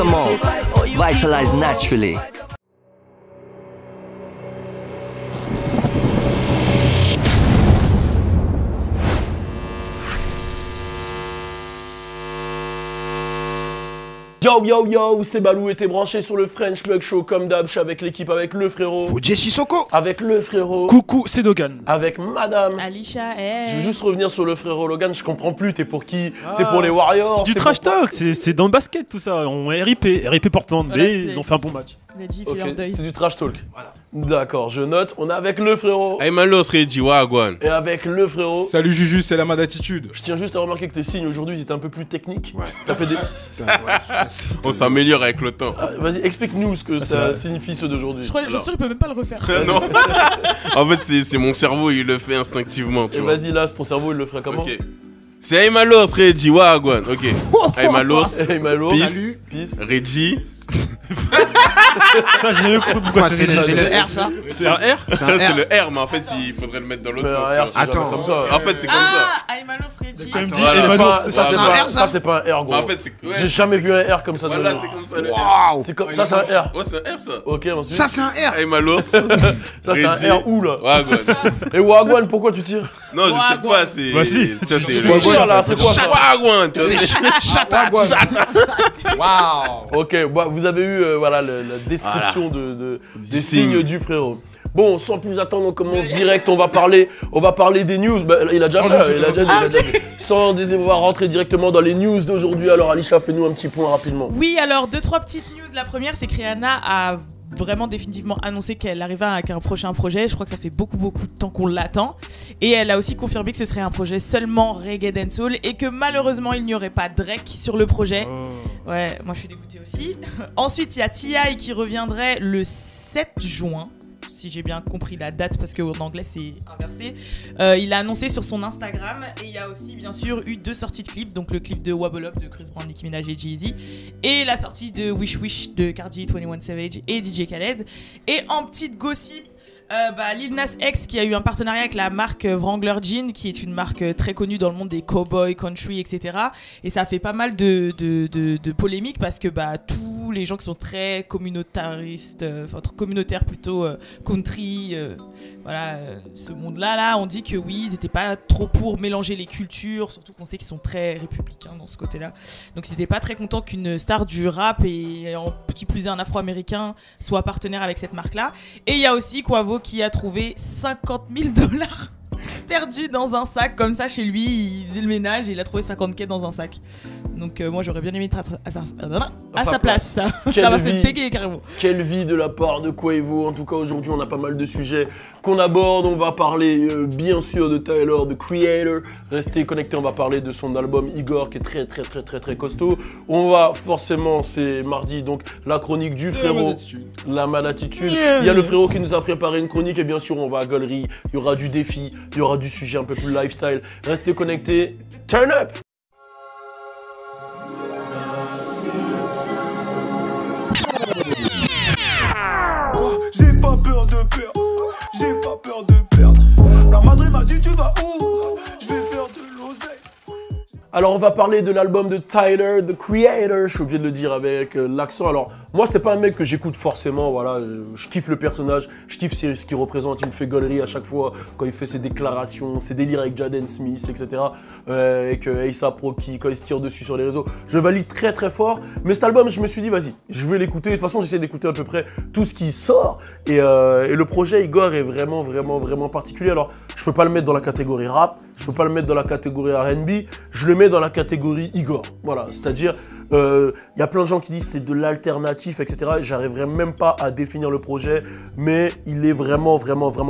Vitamalt, vitalize naturally. Yo yo yo, c'est Balou et t'es branché sur le French Mug Show comme d'hab, je suis avec l'équipe, avec le frérot. Fuji Sissoko. Avec le frérot. Coucou, c'est Dogan. Avec madame. Alicia, Je veux juste revenir sur le frérot Logan, je comprends plus, t'es pour qui? T'es pour les Warriors? C'est du trash talk, c'est dans le basket tout ça. On est RIP Portland, Voilà, mais ils ont fait un bon match. Il a dit, Ok, fais leur deuil. c'est du trash talk. Voilà. D'accord, je note. On est avec le frérot. Aymalos Reggie Wagwan. Et avec le frérot. Salut Juju, c'est la mode attitude. Je tiens juste à remarquer que tes signes aujourd'hui ils étaient un peu plus techniques. Ouais. T'as fait des. On s'améliore avec le temps. Ah, vas-y, explique-nous ce que ça signifie ceux d'aujourd'hui. Je suis sûr qu'il peut même pas le refaire. Non. En fait, c'est mon cerveau, il le fait instinctivement, tu Et vois. vas-y, là, ton cerveau il le ferait comment? Ok. C'est Aymalos Reggie Wagwan. Ok. Aymalos. Hey Malo, Peace. salut. Peace. Reggie. Ça, j'ai compris pourquoi c'est le R ça. C'est un R. C'est un C'est R. le R, mais en fait, il faudrait le mettre dans l'autre Mais sens. un R, c'est Attends. jamais comme ça. En fait, c'est comme ça. Ah, Aymalos Reggie. Quand même dit Voilà. Emmanuel, Ça, c'est ça, ça. c'est un pas, R, ça ça, c'est pas un R, gros. En fait, c'est. ouais, J'ai jamais vu un R comme ça. Voilà, de- c'est comme ça le R. Waouh. C'est comme... Ça, c'est un R. Ouais, c'est un R, ça. Ok, ensuite. Ça c'est un R. Aymalos. Ça, c'est un Reggie. R où là? Wagwan. Et Wagwan, pourquoi tu tires? Non, je tire pas, c'est. Bah si. Tu vois, c'est. Tu tires là, c'est quoi ça? Wagwan, tu vois. Waouh. Ok, bah, vous avez eu voilà, la description des signes signe. du frérot. Bon, sans plus attendre, on commence direct, on va parler des news. Bah, il a déjà fait, il a déjà fait. Sans devoir rentrer directement dans les news d'aujourd'hui, alors Alicia, fais-nous un petit point rapidement. Oui, alors 2-3 petites news. La première, c'est que Rihanna a vraiment définitivement annoncé qu'elle arrivait avec un prochain projet. Je crois que ça fait beaucoup de temps qu'on l'attend. Et elle a aussi confirmé que ce serait un projet seulement reggae dancehall et que malheureusement il n'y aurait pas Drake sur le projet. Ouais, moi je suis dégoûtée aussi. Ensuite, il y a T.I. qui reviendrait le 7 juin. Si j'ai bien compris la date, parce qu'en anglais c'est inversé. Il a annoncé sur son Instagram, et il y a aussi bien sûr eu 2 sorties de clips, donc le clip de Wobble Up de Chris Brown, Nicki Minaj et Jay-Z, et la sortie de Wish Wish de Cardi, 21 Savage et DJ Khaled. Et en petite gossip, Lil Nas X qui a eu un partenariat avec la marque Wrangler Jeans, qui est une marque très connue dans le monde des cowboys, country, etc. Et ça a fait pas mal de polémiques parce que tous les gens qui sont très communautaristes, communautaires plutôt, country, ce monde-là, on dit que oui, ils n'étaient pas trop pour mélanger les cultures, surtout qu'on sait qu'ils sont très républicains dans ce côté-là. Donc ils n'étaient pas très contents qu'une star du rap, et qui plus est un afro-américain, soit partenaire avec cette marque-là. Et il y a aussi Quavo qui a trouvé $50 000 perdus dans un sac, comme ça chez lui, il faisait le ménage et il a trouvé 50K dans un sac. Donc moi j'aurais bien aimé être à sa place, ça m'a fait bégayer carrément. Quelle vie de la part de Quavo. En tout cas aujourd'hui on a pas mal de sujets qu'on aborde. On va parler bien sûr de Tyler, The Creator. Restez connectés, on va parler de son album Igor qui est très costaud. On va forcément, c'est mardi, donc la chronique du frérot, la malatitude. Il y a le frérot qui nous a préparé une chronique, et bien sûr on va à galerie, il y aura du défi, il y aura du sujet un peu plus lifestyle. Restez connectés, turn up. J'ai pas peur de perdre, j'ai pas peur de perdre. La Madrid m'a dit tu vas où? Je vais faire de l'oseille. Alors on va parler de l'album de Tyler, The Creator, je suis obligé de le dire avec l'accent. Alors moi c'était pas un mec que j'écoute forcément, voilà, je kiffe le personnage, je kiffe ce qu'il représente, il me fait gaulerie à chaque fois quand il fait ses déclarations, ses délires avec Jaden Smith, etc. Avec A$AP Rocky, quand il se tire dessus sur les réseaux, je valide très fort. Mais cet album, je me suis dit vas-y, je vais l'écouter. De toute façon j'essaie d'écouter à peu près tout ce qui sort, et le projet Igor est vraiment particulier. Alors je peux pas le mettre dans la catégorie rap, je peux pas le mettre dans la catégorie R&B, je le mets dans la catégorie Igor. Voilà, c'est-à-dire y a plein de gens qui disent c'est de l'alternatif, etc. J'arriverai même pas à définir le projet, mais il est vraiment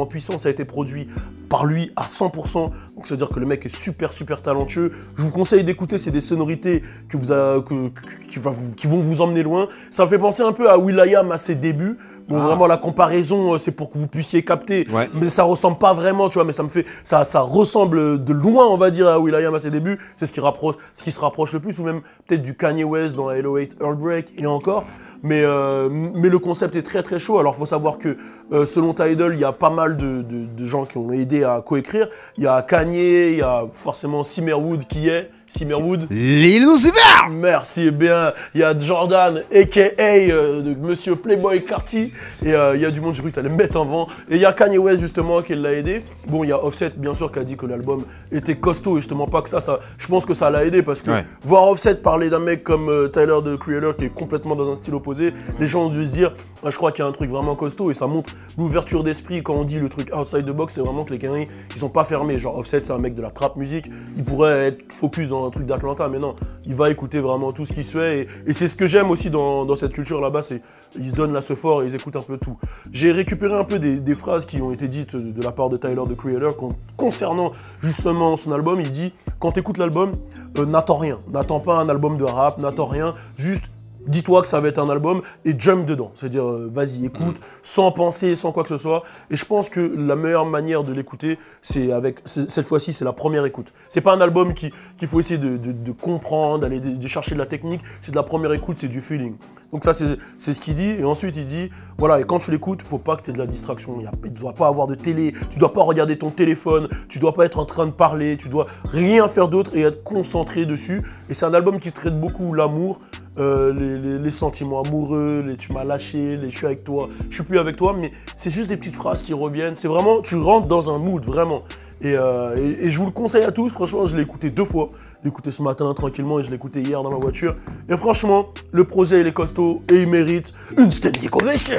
puissant. Ça a été produit par lui à 100%. Donc ça veut dire que le mec est super talentueux. Je vous conseille d'écouter, c'est des sonorités qui vont vous emmener loin. Ça me fait penser un peu à will.i.am à ses débuts. Bon, vraiment la comparaison, c'est pour que vous puissiez capter, mais ça ressemble pas vraiment, tu vois, mais ça ressemble de loin, on va dire, à will.i.am à ses débuts. C'est ce qui se rapproche le plus, ou même peut-être du Kanye West dans Hello Hate Heartbreak et encore. Mais le concept est très chaud. Alors faut savoir que selon Tidal, il y a pas mal de gens qui ont aidé à coécrire. Il y a Kanye, il y a forcément Simmerwood qui est Simmerwood. Lil Uzi Vert. Merci bien. Il y a Jordan, a.k.a. De Monsieur Playboy Carti. Et il y a du monde, j'ai cru que tu allais me mettre en vent. Et il y a Kanye West, justement, qui l'a aidé. Bon, il y a Offset, bien sûr, qui a dit que l'album était costaud. Et justement, pas que ça, je pense que ça l'a aidé. Parce que voir Offset parler d'un mec comme Tyler, the Creator, qui est complètement dans un style opposé, les gens ont dû se dire, ah, je crois qu'il y a un truc vraiment costaud. Et ça montre l'ouverture d'esprit. Quand on dit le truc outside the box, c'est vraiment que les Canaries, ils sont pas fermés. Genre, Offset, c'est un mec de la trap musique. Il pourrait être focus dans un truc d'Atlanta, mais non, il va écouter vraiment tout ce qui se fait. Et c'est ce que j'aime aussi dans cette culture là-bas, c'est ils se donnent la ce fort et ils écoutent un peu tout. J'ai récupéré un peu des phrases qui ont été dites de la part de Tyler, the Creator, concernant justement son album. Il dit, quand tu écoutes l'album, n'attends rien. N'attends pas un album de rap, n'attends rien. Juste dis-toi que ça va être un album et jump dedans. C'est-à-dire, vas-y, écoute, sans penser, sans quoi que ce soit. Et je pense que la meilleure manière de l'écouter, cette fois-ci, c'est la première écoute. C'est pas un album qu'il faut essayer de comprendre, d'aller de chercher de la technique. C'est de la première écoute, c'est du feeling. Donc ça, c'est ce qu'il dit. Et ensuite, il dit, voilà, et quand tu l'écoutes, faut pas que tu aies de la distraction. Tu ne dois pas avoir de télé, tu dois pas regarder ton téléphone, tu dois pas être en train de parler, tu dois rien faire d'autre et être concentré dessus. Et c'est un album qui traite beaucoup l'amour, les sentiments amoureux, les tu m'as lâché, les je suis avec toi, je suis plus avec toi, mais c'est juste des petites phrases qui reviennent. C'est vraiment, tu rentres dans un mood, vraiment. Et je vous le conseille à tous, franchement, je l'ai écouté 2 fois. Je l'ai écouté ce matin tranquillement et je l'ai écouté hier dans ma voiture. Et franchement, le projet il est costaud et il mérite une standing ovation.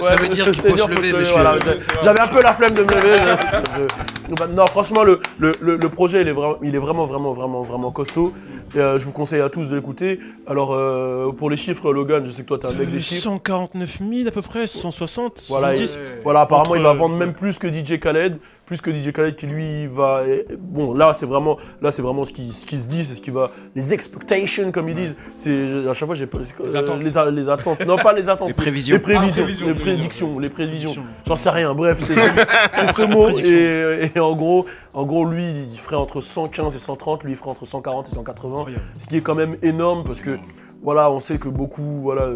Ça veut dire qu'il faut se lever, monsieur. Voilà, j'avais un peu la flemme de me lever. Non, franchement, le projet, il est vraiment costaud. Et, je vous conseille à tous de l'écouter. Alors, pour les chiffres, Logan, je sais que toi, tu as un mec des chiffres. 149 000 à peu près, 160, Voilà, 110. Voilà, apparemment, il va vendre même plus que DJ Khaled. Plus que DJ Khaled qui lui va... Bon, là c'est vraiment ce qui se dit, c'est ce qui va... Les expectations, comme ils disent. C'est à chaque fois, j'ai pas... Les attentes. Les attentes. Non, pas les attentes. Les prévisions. Les prédictions. Les prévisions. J'en sais rien. Bref, c'est ce mot. Et en gros, lui, il ferait entre 115 et 130. Lui, il ferait entre 140 et 180. Incroyable. Ce qui est quand même énorme parce que, voilà, on sait que beaucoup, voilà...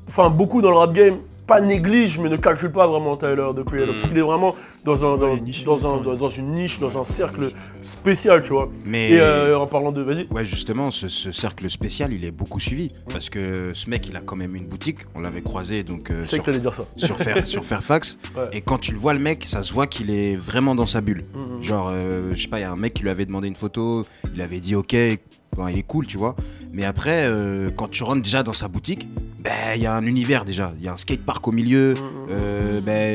Enfin, beaucoup dans le rap game... pas néglige, mais ne calcule pas vraiment Tyler, the Creator, parce qu'il est vraiment dans une niche, dans un cercle spécial, tu vois. Mais et en parlant de... Vas-y. Ouais, justement, ce cercle spécial, il est beaucoup suivi, parce que ce mec, il a quand même une boutique, on l'avait croisé, donc... je sais que t'allais dire ça. Sur Fairfax, ouais. Et quand tu le vois, le mec, ça se voit qu'il est vraiment dans sa bulle. Genre, je sais pas, il y a un mec qui lui avait demandé une photo, il avait dit ok, bon, il est cool, tu vois. Mais après, quand tu rentres déjà dans sa boutique, il y a un univers déjà. Il y a un skatepark au milieu.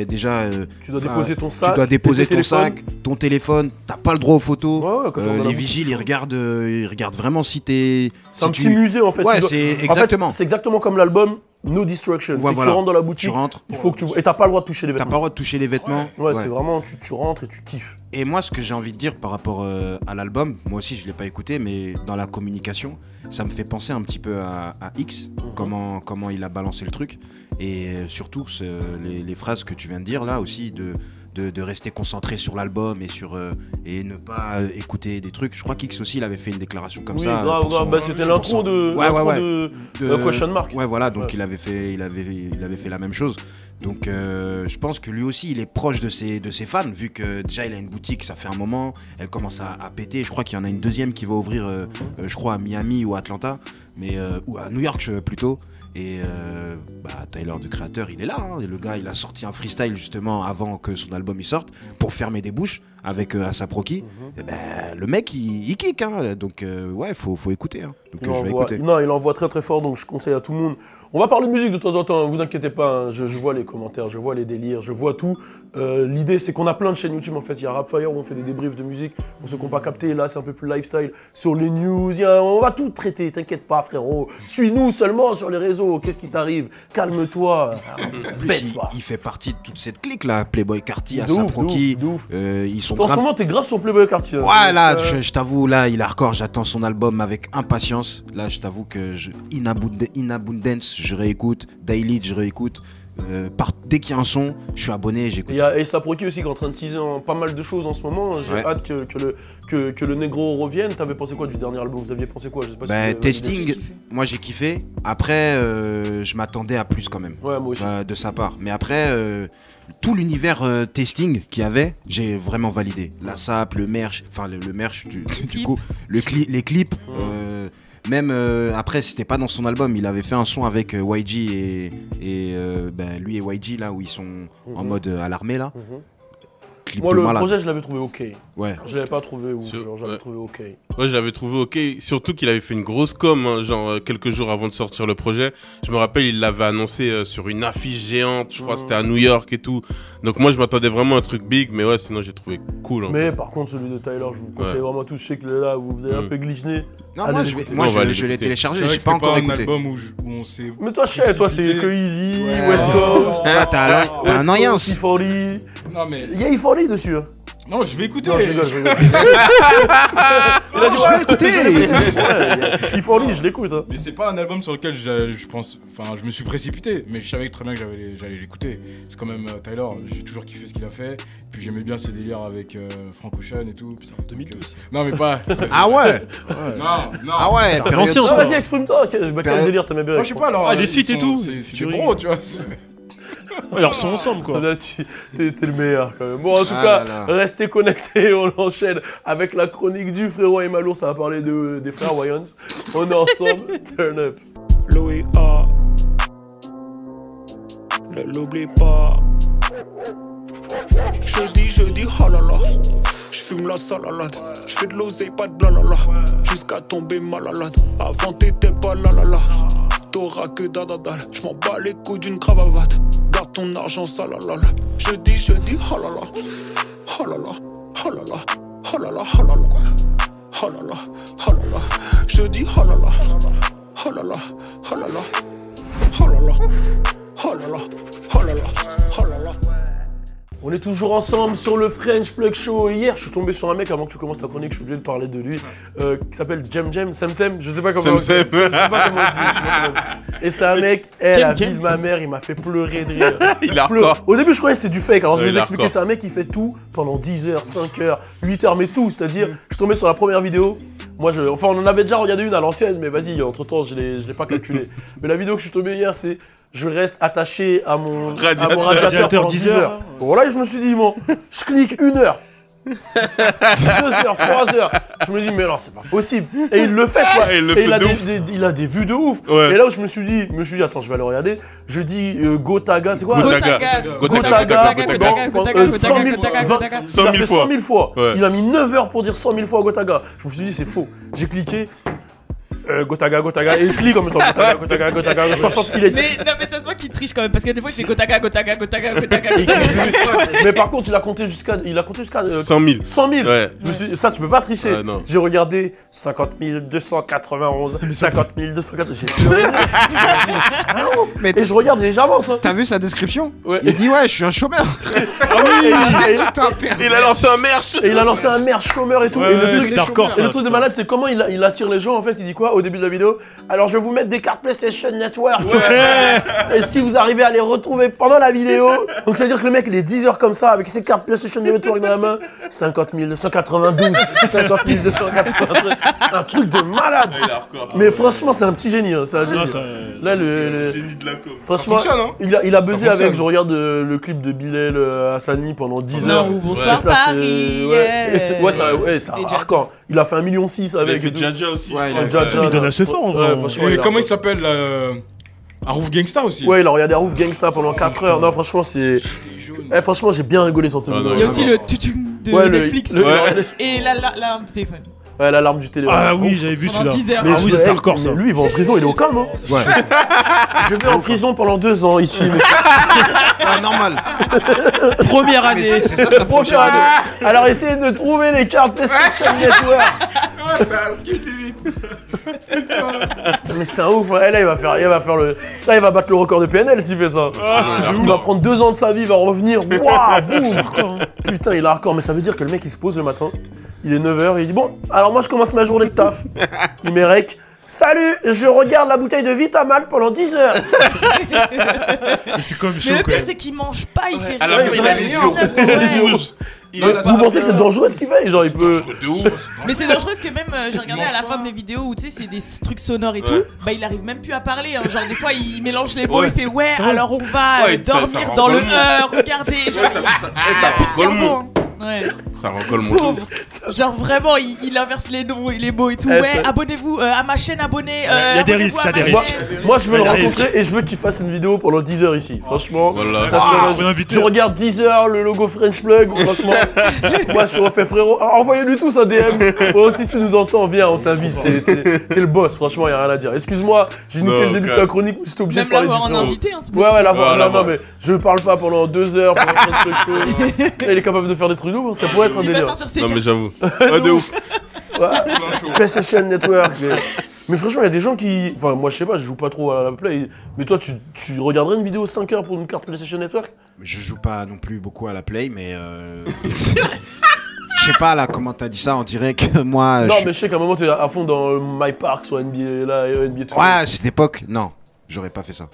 Déjà, tu dois déposer ton sac. Tu dois déposer ton sac, ton téléphone. T'as pas le droit aux photos. Ouais, les vigiles, ils regardent vraiment si t'es. C'est un petit musée en fait. Ouais, c'est exactement. En fait, c'est exactement comme l'album No Destruction. Ouais, tu rentres dans la boutique, il faut que tu... Et t'as pas le droit de toucher les vêtements. T'as pas le droit de toucher les vêtements. Ouais. C'est vraiment, tu rentres et tu kiffes. Et moi, ce que j'ai envie de dire par rapport à l'album, moi aussi je l'ai pas écouté, mais dans la communication, ça me fait penser un petit peu à X, comment il a balancé le truc. Et surtout, les phrases que tu viens de dire là aussi, de rester concentré sur l'album et ne pas écouter des trucs. Je crois qu'X aussi, il avait fait une déclaration comme ça. Oui, grave, c'était l'intro de Question Mark. Ouais, voilà, donc il avait fait la même chose. Donc je pense que lui aussi, il est proche de ses fans, vu que déjà il a une boutique, ça fait un moment, elle commence à péter. Je crois qu'il y en a une deuxième qui va ouvrir, je crois, à Miami ou à Atlanta, ou à New York plutôt. Et Tyler, the Creator, il est là, hein. Et le gars, il a sorti un freestyle justement avant que son album il sorte pour fermer des bouches avec A$AP Rocky. Et le mec, il kick, hein. Donc ouais, faut écouter. Hein. Donc je vais écouter. Non, il envoie très très fort, donc je conseille à tout le monde. On va parler de musique de temps en temps, vous inquiétez pas, hein. Je vois les commentaires, je vois les délires, je vois tout. L'idée, c'est qu'on a plein de chaînes YouTube en fait. Il y a Rapfire où on fait des débriefs de musique pour ceux qui n'ont pas capté. Là, c'est un peu plus lifestyle. Sur les news, on va tout traiter, t'inquiète pas, frérot. Suis-nous seulement sur les réseaux. Qu'est-ce qui t'arrive? Calme-toi. Il fait partie de toute cette clique là, Playboy Carti, A$AP Rocky. Ils sont en ce moment, t'es grave sur Playboy Carti. Ouais, là, je t'avoue, là, il est hardcore. J'attends son album avec impatience. Là, je t'avoue que In Abundance, je réécoute. Daily, je réécoute. Dès qu'il y a un son, je suis abonné, j'écoute. Il y a A$AP Rocky aussi qui est en train de teaser pas mal de choses en ce moment. J'ai hâte que le Negro revienne. T'avais pensé quoi du dernier album? Vous aviez pensé quoi? Je sais pas si Testing, moi j'ai kiffé. Après, je m'attendais à plus quand même. Ouais, moi aussi. De sa part. Mais après, tout l'univers Testing qu'il y avait, j'ai vraiment validé. La SAP, le merch, enfin le merch du coup, les clips. Même après, c'était pas dans son album, il avait fait un son avec YG et lui et YG là où ils sont en mode à l'armée là. Moi, le projet, je l'avais trouvé ok. Ouais. Je l'avais pas trouvé ouf, j'avais trouvé ok. Ouais, j'avais trouvé ok, surtout qu'il avait fait une grosse com, hein, genre quelques jours avant de sortir le projet. Je me rappelle, il l'avait annoncé sur une affiche géante, je crois que c'était à New York et tout. Donc moi, je m'attendais vraiment à un truc big, mais ouais, sinon j'ai trouvé cool. Mais par contre, celui de Tyler, je vous conseille vraiment tous, je sais que là, vous avez un peu glitché. Non, moi, je l'ai téléchargé, j'ai pas encore écouté. Album où on s'est... Mais toi, toi, c'est que Easy, West Coast. T'as un noyance. Non, mais... Il y a E40 dessus. Non, je vais écouter. Non, je rigole. Il a dit, je vais écouter. E40, je l'écoute. Mais c'est pas un album sur lequel je pense... Enfin, je me suis précipité, mais je savais très bien que j'allais l'écouter. C'est quand même Tyler, j'ai toujours kiffé ce qu'il a fait. Puis j'aimais bien ses délires avec Frank Ocean et tout. Putain, 2012. Non, mais pas... Ah ouais. Non. Ah ouais, l'ancien. Vas-y, exprime-toi. Quel délire t'aimais bien? Moi, je sais pas, alors... Ah, les feats et tout. C'est du bro, tu vois. Ils sont ensemble quoi. Là, t'es le meilleur quand même. Bon, en tout cas, restez connectés, on enchaîne avec la chronique du frérot et Malour, ça va parler des frères Wayans. On est ensemble, turn up. Louis A. Ne l'oublie pas. Jeudi, oh là là. J'fume la salalade. J'fais de l'oseille, pas de blablabla. Jusqu'à tomber malade. Avant t'étais pas là là là. T'auras que dadadal. J'm'en bats les couilles d'une cravate. Garde ton argent, salalala. Jeudi, oh là là. Oh là là, oh là là. Oh là là, oh là là. Oh là là, oh là là. Jeudi, oh là là. Oh là là, oh là là. Oh là là. Oh là là, oh là là. Oh là là. On est toujours ensemble sur le French Plug Show. Hier, je suis tombé sur un mec avant que tu commences ta chronique, je suis obligé de parler de lui, qui s'appelle Sem, je sais pas comment Sem. je sais pas comment on dit. Et c'est un mec, la vie de ma mère, il m'a fait pleurer de rire. Il a hardcore. Au début, je croyais que c'était du fake. Alors je vais vous expliquer, hardcore. c'est un mec qui fait tout pendant 10 heures, 5 heures, 8 heures, mais tout. C'est-à-dire, je suis tombé sur la première vidéo. Moi, enfin, on en avait déjà regardé une à l'ancienne, mais vas-y, entre temps, je l'ai pas calculé. Mais la vidéo que je suis tombé hier, c'est je reste attaché à mon radiateur pendant 10 heures. Bon, là, je me suis dit, bon, je clique 1 heure. 2 heures, 3 heures. Je me dis, mais non, c'est pas possible. Et il le fait, quoi. Et il a des vues de ouf. Ouais. Et là où je me suis dit, attends, je vais aller regarder. Je dis, Gotaga, c'est quoi? Gotaga. 100 000 fois. Ouais. Il a mis 9 heures pour dire 100 000 fois Gotaga. Je me suis dit, c'est faux. J'ai cliqué. Gotaga, et il clique en même temps. Gotaga, 60 000. Mais ça se voit qu'il triche quand même, parce que des fois il fait Gotaga. Mais par contre, il a compté jusqu'à 100 000. 100 000. Ouais. Ça, tu peux pas tricher. Non. J'ai regardé 50 291, 50 290. J'ai pleuré. Et je regarde et j'avance. Hein. T'as vu sa description? Ouais. Il dit ouais, je suis un chômeur. Ah oui, Il a lancé un merch. et il a lancé un merch chômeur et tout. Ouais, et le truc, c'est hardcore, ça, et le truc de malade, c'est comment il attire les gens en fait. Il dit quoi au début de la vidéo? Alors je vais vous mettre des cartes PlayStation Network. Et si vous arrivez à les retrouver pendant la vidéo, donc ça veut dire que le mec il est 10 heures comme ça avec ses cartes PlayStation Network dans la main. 50 292, 50 292, un truc de malade. Il est hardcore. Mais franchement, c'est un petit génie. Hein. C'est un génie. Là, Génie de la com. franchement, Ça fonctionne, hein. il a buzzé avec. fonctionne. Je regarde le clip de Bilal Hassani pendant 10 heures. Bonsoir Et ça, Paris. Ouais, c'est hardcore. Il a fait 1,6 million Il a avec. fait Jaja aussi. Ouais, Il donne assez fort en vrai. franchement, Et il a- comment il s'appelle Arouf Gangsta aussi. Ouais, il a regardé Arouf Gangsta pendant 4 heures. Non, franchement, c'est. Franchement, j'ai bien rigolé sur ce Ah, vidéo. non, Il y a aussi le tutum de Ouais, Netflix. Ouais. Et l'alarme du téléphone. Ouais, l'alarme du téléphone. Ah oui, j'avais vu Pendant celui-là. 10 heures. Mais Ah oui, c'est hardcore ça. Lui, il va en prison, il est au calme. Hein. Ouais. Je vais en prison pendant 2 ans ici. Ah, normal. Première année. C'est ça, ça Première année. Alors, essayez de trouver les cartes PlayStation Network. Mais c'est un ouf. Là, il va faire le. Là, il va battre le record de PNL s'il fait ça. Il va prendre 2 ans de sa vie, il va revenir. Waouh, boum. Putain, il est hardcore. Mais ça veut dire que le mec, il se pose le matin. Il est 9 h et il dit bon, alors moi je commence ma journée de taf. Il met rec. Salut, je regarde la bouteille de Vitamal pendant 10 heures. C'est comme chaud. Mais le pire, c'est qu'il mange pas, il fait À la rien. fin, il a les yeux rouges. Vous pensez que c'est dangereux ce qu'il fait? Genre, il peut. De ouf. Mais c'est dangereux parce que même j'ai regardé à la fin des vidéos où tu sais c'est des trucs sonores et tout, bah il arrive même plus à parler, hein. Genre des fois il mélange les mots, Ouais. il fait ouais alors on va Ouais, ça dormir rend dans le golemon. regardez, genre Ça plus de rend golemon. cerveau, hein. Ouais. Ça rend golemon. Pauvre. Genre vraiment il inverse les noms et les mots et tout. Eh, Ouais, ça- abonnez-vous à ma chaîne, abonnez. y a des abonnez-vous risques, à y a des ma risques. chaîne. Moi, je veux le Il y a rencontrer et je veux qu'il fasse une vidéo pendant 10 heures ici. Franchement, Voilà. ça serait- faut l'inviter. je regarde 10 heures le logo French Plug. Franchement, moi, je refais frérot. Alors, envoyez-lui tous un DM. Oh, si tu nous entends, viens, on t'invite. T'es le boss, franchement, y a rien à dire. Excuse-moi, j'ai niqué Non, le début de calme. ta chronique, mais c'était obligé Même de parler du l'avoir en frérot. invité, hein, c'est Ouais, ouais, l'avoir, Voilà, non, non, voilà. mais je parle pas pendant 2 heures. Pendant French Plug Show. Il est capable de faire des trucs nouveaux, ça pourrait être un Il va délire. sortir ses Non, mais cartes. j'avoue. Ouais, de ouf. PlayStation Network. Mais franchement, il y a des gens qui. Enfin, moi, je sais pas, je joue pas trop à la Play. Mais toi, tu regarderais une vidéo 5 heures pour une carte PlayStation Network? Je joue pas non plus beaucoup à la play, mais je sais pas là comment t'as dit ça. On dirait que moi. Non, je mais je sais qu'à un moment, t'es à fond dans My Park, soit NBA là, et NBA tout. Ouais, à cette époque, non, j'aurais pas fait ça.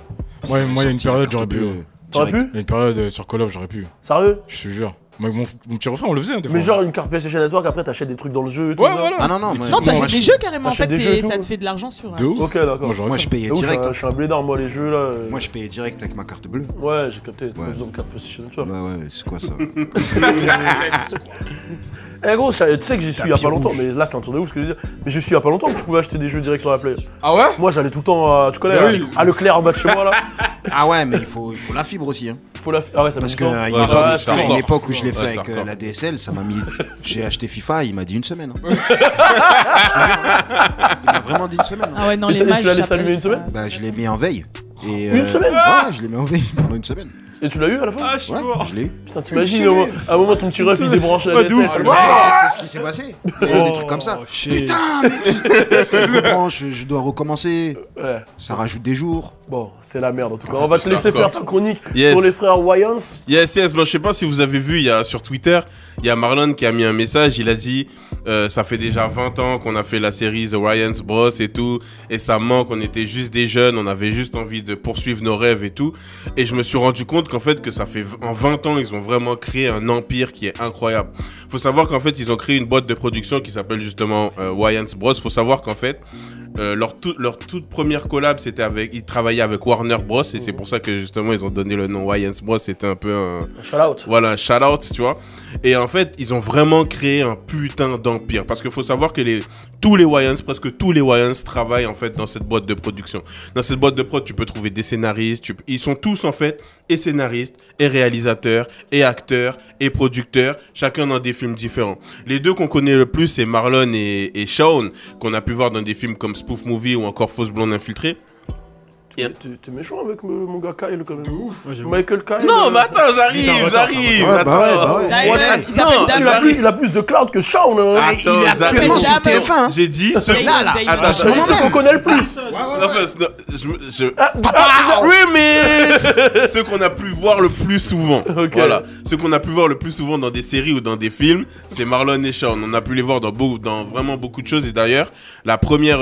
Ouais, moi, il y a une Sorti période, la j'aurais carte pu. bleue. T'aurais Direct. pu? Il y a une période sur Call of, j'aurais pu. Sérieux? Je te jure. Moi, mon petit refrain, on le faisait, hein, des fois. Mais genre une carte PlayStation Network, après t'achètes des trucs dans le jeu et tout Ouais, ça. voilà. Ah non, non, Non, moi, t'achètes je- des jeux carrément, en t'achètes fait des jeux et ça tout. te fait de l'argent sur. De ouf. Ok, d'accord. Moi, j'aurais Moi, fait. je payais J'avoue, direct. je suis un blédard, moi, les jeux là. Moi, je payais direct avec ma carte bleue. Ouais, j'ai capté, t'as Ouais. pas besoin de carte PlayStation Network. Ouais, ouais, c'est quoi ça? Eh gros, tu sais que j'y suis il y a pas longtemps, mais là c'est un truc de ouf ce que je veux dire. Mais je suis il y a pas longtemps que tu pouvais acheter des jeux direct sur la Play. Ah ouais? Moi j'allais tout le temps à, tu connais, Bah à- oui. à Leclerc en bas de chez moi là. Ah ouais, mais il faut la fibre aussi. Hein. Faut la ah ouais, ça Parce met que du temps. à Ouais, ça, c'est ça à encore. l'époque où je l'ai fait Ouais, avec ça encore. la DSL, ça m'a mis. J'ai acheté FIFA, il m'a dit une semaine. Hein. Il m'a vraiment dit une semaine. Hein. Ah ouais, non, Et les tu matchs. l'as laissé ça allumer une peut- semaine Bah, je l'ai mis en veille. Et, Une semaine? Ouais, je l'ai mis en veille pendant une semaine. Et tu l'as eu à la fin? Ah, je suis Ouais, mort. je l'ai eu. Putain, t'imagines à un moment ton petit ref il débranche la Ouais, de DSL. ouf. fait le- Ouais, c'est ce qui s'est passé. Il y a eu des trucs comme ça. shit. Putain, mais je branche, je dois recommencer. Ouais. Ça rajoute des jours. Bon, c'est la merde en tout cas. On va te ça, laisser encore. faire ta chronique Yes. sur les frères Wayans. Yes, yes, moi je sais pas si vous avez vu, il y a sur Twitter, il y a Marlon qui a mis un message, il a dit ça fait déjà 20 ans qu'on a fait la série The Wayans Bros et tout, et ça manque, on était juste des jeunes, on avait juste envie de poursuivre nos rêves et tout, et je me suis rendu compte qu'en fait que ça fait en 20 ans ils ont vraiment créé un empire qui est incroyable. Faut savoir qu'en fait ils ont créé une boîte de production qui s'appelle justement Wayans Bros. Faut savoir qu'en fait leur toute première collab, c'était avec, ils travaillaient avec Warner Bros. Et c'est pour ça que justement ils ont donné le nom Wayans Bros. C'était un peu un, Shout out. voilà, un shout-out, tu vois. Et en fait, ils ont vraiment créé un putain d'empire. Parce qu'il faut savoir que tous les Wayans, presque tous les Wayans travaillent en fait dans cette boîte de production. Dans cette boîte de prod, tu peux trouver des scénaristes. Ils sont tous en fait et scénaristes, et réalisateurs, et acteurs, et producteurs, chacun dans des films différents. Les deux qu'on connaît le plus, c'est Marlon et Shawn, qu'on a pu voir dans des films comme Spoof Movie ou encore Fausse Blonde Infiltrée. T'es méchant avec mon gars Kyle quand même. De ouf. Ouais, j'avoue. Michael Kyle. Non, mais attends, j'arrive. Ouais, bah ouais. Là, Ouais, il s'appelle non, Dame. il a plus de cloud que Shawn. Hein. Attends, il est actuellement sur j'arrive. TF1. hein. J'ai dit ce Damon, là. Damon. Attends, C'est ce qu'on connaît le plus. Enfin, remix ceux qu'on a pu voir le plus souvent. Ok. Voilà, ceux qu'on a pu voir le plus souvent dans des séries ou dans des films, c'est Marlon et Shawn. On a pu les voir dans vraiment beaucoup de choses. Et d'ailleurs, la première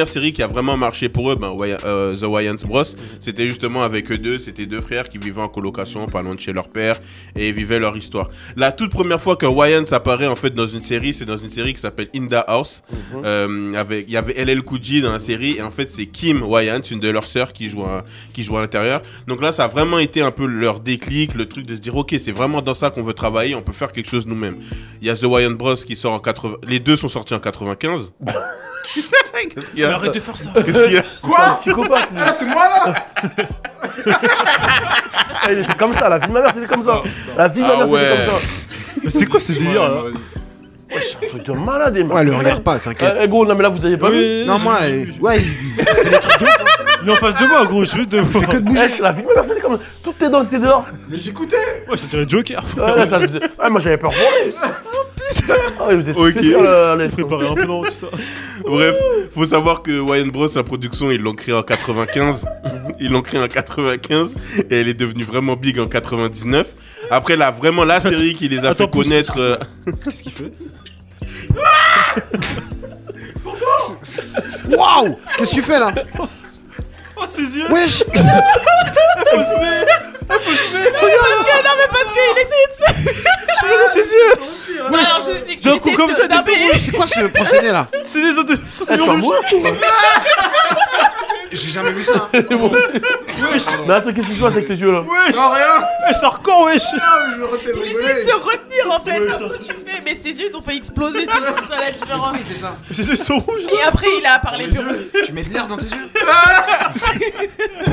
série qui a vraiment marché pour eux, The Wayans Bros, c'était justement avec eux deux. C'était deux frères qui vivaient en colocation, pas loin de chez leur père, et ils vivaient leur histoire. La toute première fois qu'un Wayans apparaît en fait dans une série, c'est dans une série qui s'appelle In the House. Il y avait LL Cool J dans la série, et en fait c'est Kim Wayans, une de leurs sœurs qui joue à l'intérieur. Donc là ça a vraiment été un peu leur déclic, le truc de se dire ok, c'est vraiment dans ça qu'on veut travailler, on peut faire quelque chose nous-mêmes. Il y a The Wayans Bros qui sort en 80, les deux sont sortis en 95. Qu'est-ce qu'il y a? Mais arrête de faire ça. Qu'est-ce qu'il y a? C'est un psychopathe. lui. Ah, c'est moi là! Ah, il était comme ça, la vie de ma mère c'était comme ça. La vie de ma Ah mère ouais. c'était comme ça. Mais c'est quoi ce délire là? C'est un truc de malade, Emma. Ouais, le regarde pas, t'inquiète. Eh gros, non mais là vous avez pas vu. Non, moi, ouais, il fait des trucs de ouf. Hein. Il est en face de moi, gros, je suis de Il fait que de bouger. Eh, la vie de ma mère c'était comme ça. Toutes tes dents c'était dehors. Mais j'écoutais! Ouais, ça dirait Joker. Ouais, là, ça, je faisais- ouais, moi j'avais peur pour lui. Ah ouais, vous êtes Ok. spécial à l'Est. Préparer un peu dans tout ça. Bref, faut savoir que Wayans Bros, la production, ils l'ont créée en 95. Ils l'ont créée en 95 et elle est devenue vraiment big en 99. Après, la série qui les a fait Attends, pousse, connaître. Qu'est-ce qu'il fait? Waouh! Qu'est-ce que tu fais là? Oh, ses yeux. Wesh! Parce qu'il essaie de se. Regardez ses yeux. D'un coup comme ça, C'est quoi ce procédé là? c'est des autres. Tu vois moi J'ai jamais vu ça. Mais attends, qu'est-ce qui se passe avec tes yeux là? Wesh. Non, rien. Eh, ça record, wesh. Il essaie de se retenir en fait, comme toi tu fais, mais ses yeux ils ont fait exploser, c'est ça la différence. Ses yeux sont rouges. Et après il a parlé de. Tu mets de l'air dans tes yeux?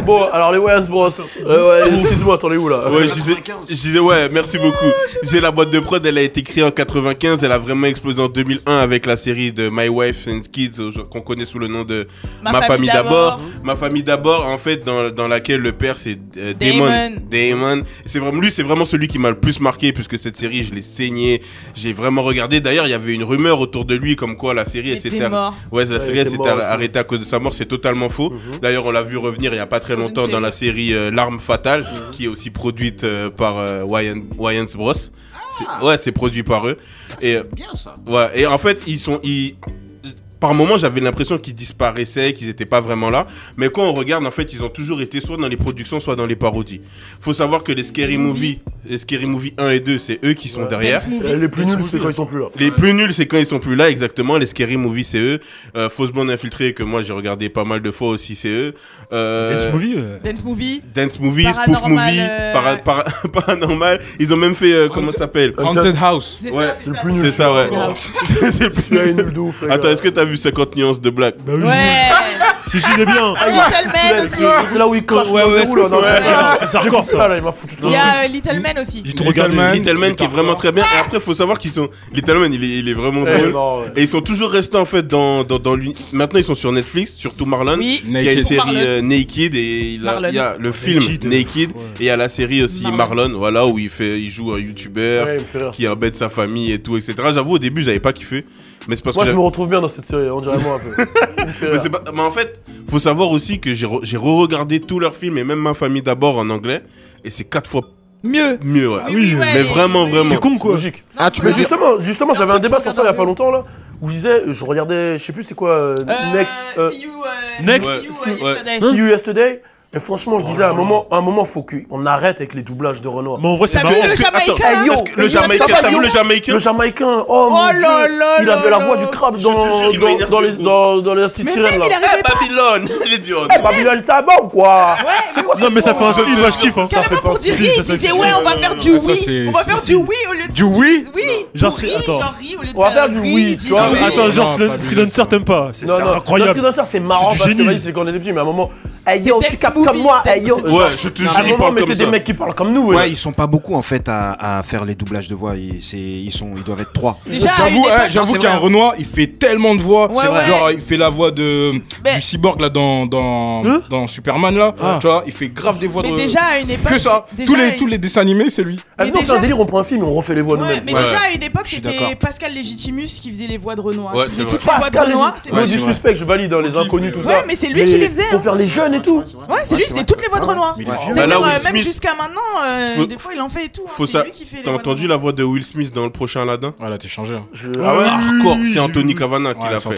Bon, alors les Wayans Bros. Ouais, excuse-moi, t'en es où là? Ouais, je disais, ouais, merci beaucoup. Je disais, la boîte de prod, elle a été créée en 95, elle a vraiment explosé en 2001 avec la série de My Wife and Kids, qu'on connaît sous le nom de Ma famille d'abord. Ma famille d'abord, en fait, dans laquelle le père c'est Damon. C'est vraiment celui qui m'a le plus marqué, puisque cette série, je l'ai saignée, j'ai vraiment regardé. D'ailleurs, il y avait une rumeur autour de lui, comme quoi la série, elle s'était arrêtée à cause de sa mort, c'est totalement faux. D'ailleurs, on l'a vu revenir il y a pas très longtemps dans la série L'Arme Fatale, qui est aussi produite par Wayans Bros. C'est produit par eux. Et bien ça. Ouais, et en fait, par moments, j'avais l'impression qu'ils disparaissaient, qu'ils étaient pas vraiment là. Mais quand on regarde, en fait, ils ont toujours été soit dans les productions, soit dans les parodies. Faut savoir que les Scary Movie 1 et 2, c'est eux qui sont derrière. Les plus nuls, c'est quand ils sont plus là. Les plus nuls, c'est quand ils sont plus là, exactement. Les Scary Movie, c'est eux. Fausse Blonde Infiltrée, que moi j'ai regardé pas mal de fois aussi, c'est eux. Dance Movie, Spoof Movie, Paranormal. Ils ont même fait, comment ça s'appelle? Haunted House. Ouais, c'est le plus nul. C'est ça, ouais. C'est le plus nul de ouf. Attends, est-ce que t'as vu 50 nuances de black? Bah oui. Ouais. Si, il est bien. Little Man aussi. C'est là où il crache. Ouais, c'est hardcore ça. Là, il m'a foutu. Il y a Little Man aussi. Little Man qui est vraiment très bien. Et après, faut savoir qu'ils sont. Little Man, il est vraiment drôle. Et ils sont toujours restés en fait dans Maintenant, ils sont sur Netflix, surtout Marlon. Oui. Il y a une série Naked et il y a le film Naked et il y a la série aussi Marlon, voilà, où il joue un youtubeur qui embête sa famille et tout, etc. J'avoue, au début, j'avais pas kiffé. Mais c'est parce moi que je me retrouve bien dans cette série, on dirait moi un peu. mais en fait, faut savoir aussi que j'ai re-regardé tous leurs films et même Ma famille d'abord en anglais et c'est 4 fois mieux, ouais. Oui, mais vraiment. T'es con quoi. Logique. Mais justement, j'avais un débat sur ça il y a pas longtemps là, où je disais, je regardais, je sais plus c'est quoi, See You Yesterday. Et franchement, je disais à un moment, faut qu'on arrête avec les doublages de Renoir. Mais en vrai, c'est marrant. Le Jamaïcain. Le Jamaïcain, t'as vu le Jamaïcain? Le Jamaïcain, oh mon Dieu, il avait la voix du crabe dans les petites sirènes là. Babylone, j'ai dit. Babylone, ça bon quoi. Non, mais ça fait un style, moi je kiffe. Ça fait pour dire, il disait ouais, on va faire du oui. On va faire du oui au lieu de Du oui? oui. Genre, Attends. On va faire du oui, tu vois. Attends, genre, Street Dancer t'aimes pas. C'est incroyable. Street Dancer, c'est marrant parce que c'est quand on était petit, mais à un moment, hey yo, tu captes comme moi, hey yo. Ouais, je te jure, ils parlent comme ça. Des mecs qui parlent comme nous. Ouais, ils sont pas beaucoup en fait à faire les doublages de voix. Ils doivent être 3. J'avoue qu'il y a un Renoir, il fait tellement de voix. Ouais, ouais. Genre, il fait la voix du cyborg là dans Superman là. Tu vois, il fait grave des voix de. Mais déjà à une époque. Que ça. Tous les dessins animés, c'est lui. On fait un délire, on prend un film et on refait les voix nous-mêmes. Mais déjà à une époque, c'était Pascal Légitimus qui faisait les voix de Renoir. Ouais, c'est vrai. Pascal Légitimus. Du suspect, je valide les inconnus, tout ça. Ouais, mais c'est lui qui les faisait. Pour faire les jeunes et tout. Ouais, c'est lui qui faisait toutes les voix de Renoir. C'est-à-dire, même jusqu'à maintenant, des fois il en fait et tout. C'est lui qui fait les voix. T'as entendu la voix de Will Smith dans le prochain Aladdin? Ah là, t'es changé. Ah ouais. Hardcore, c'est Anthony Kavanagh qui l'a fait.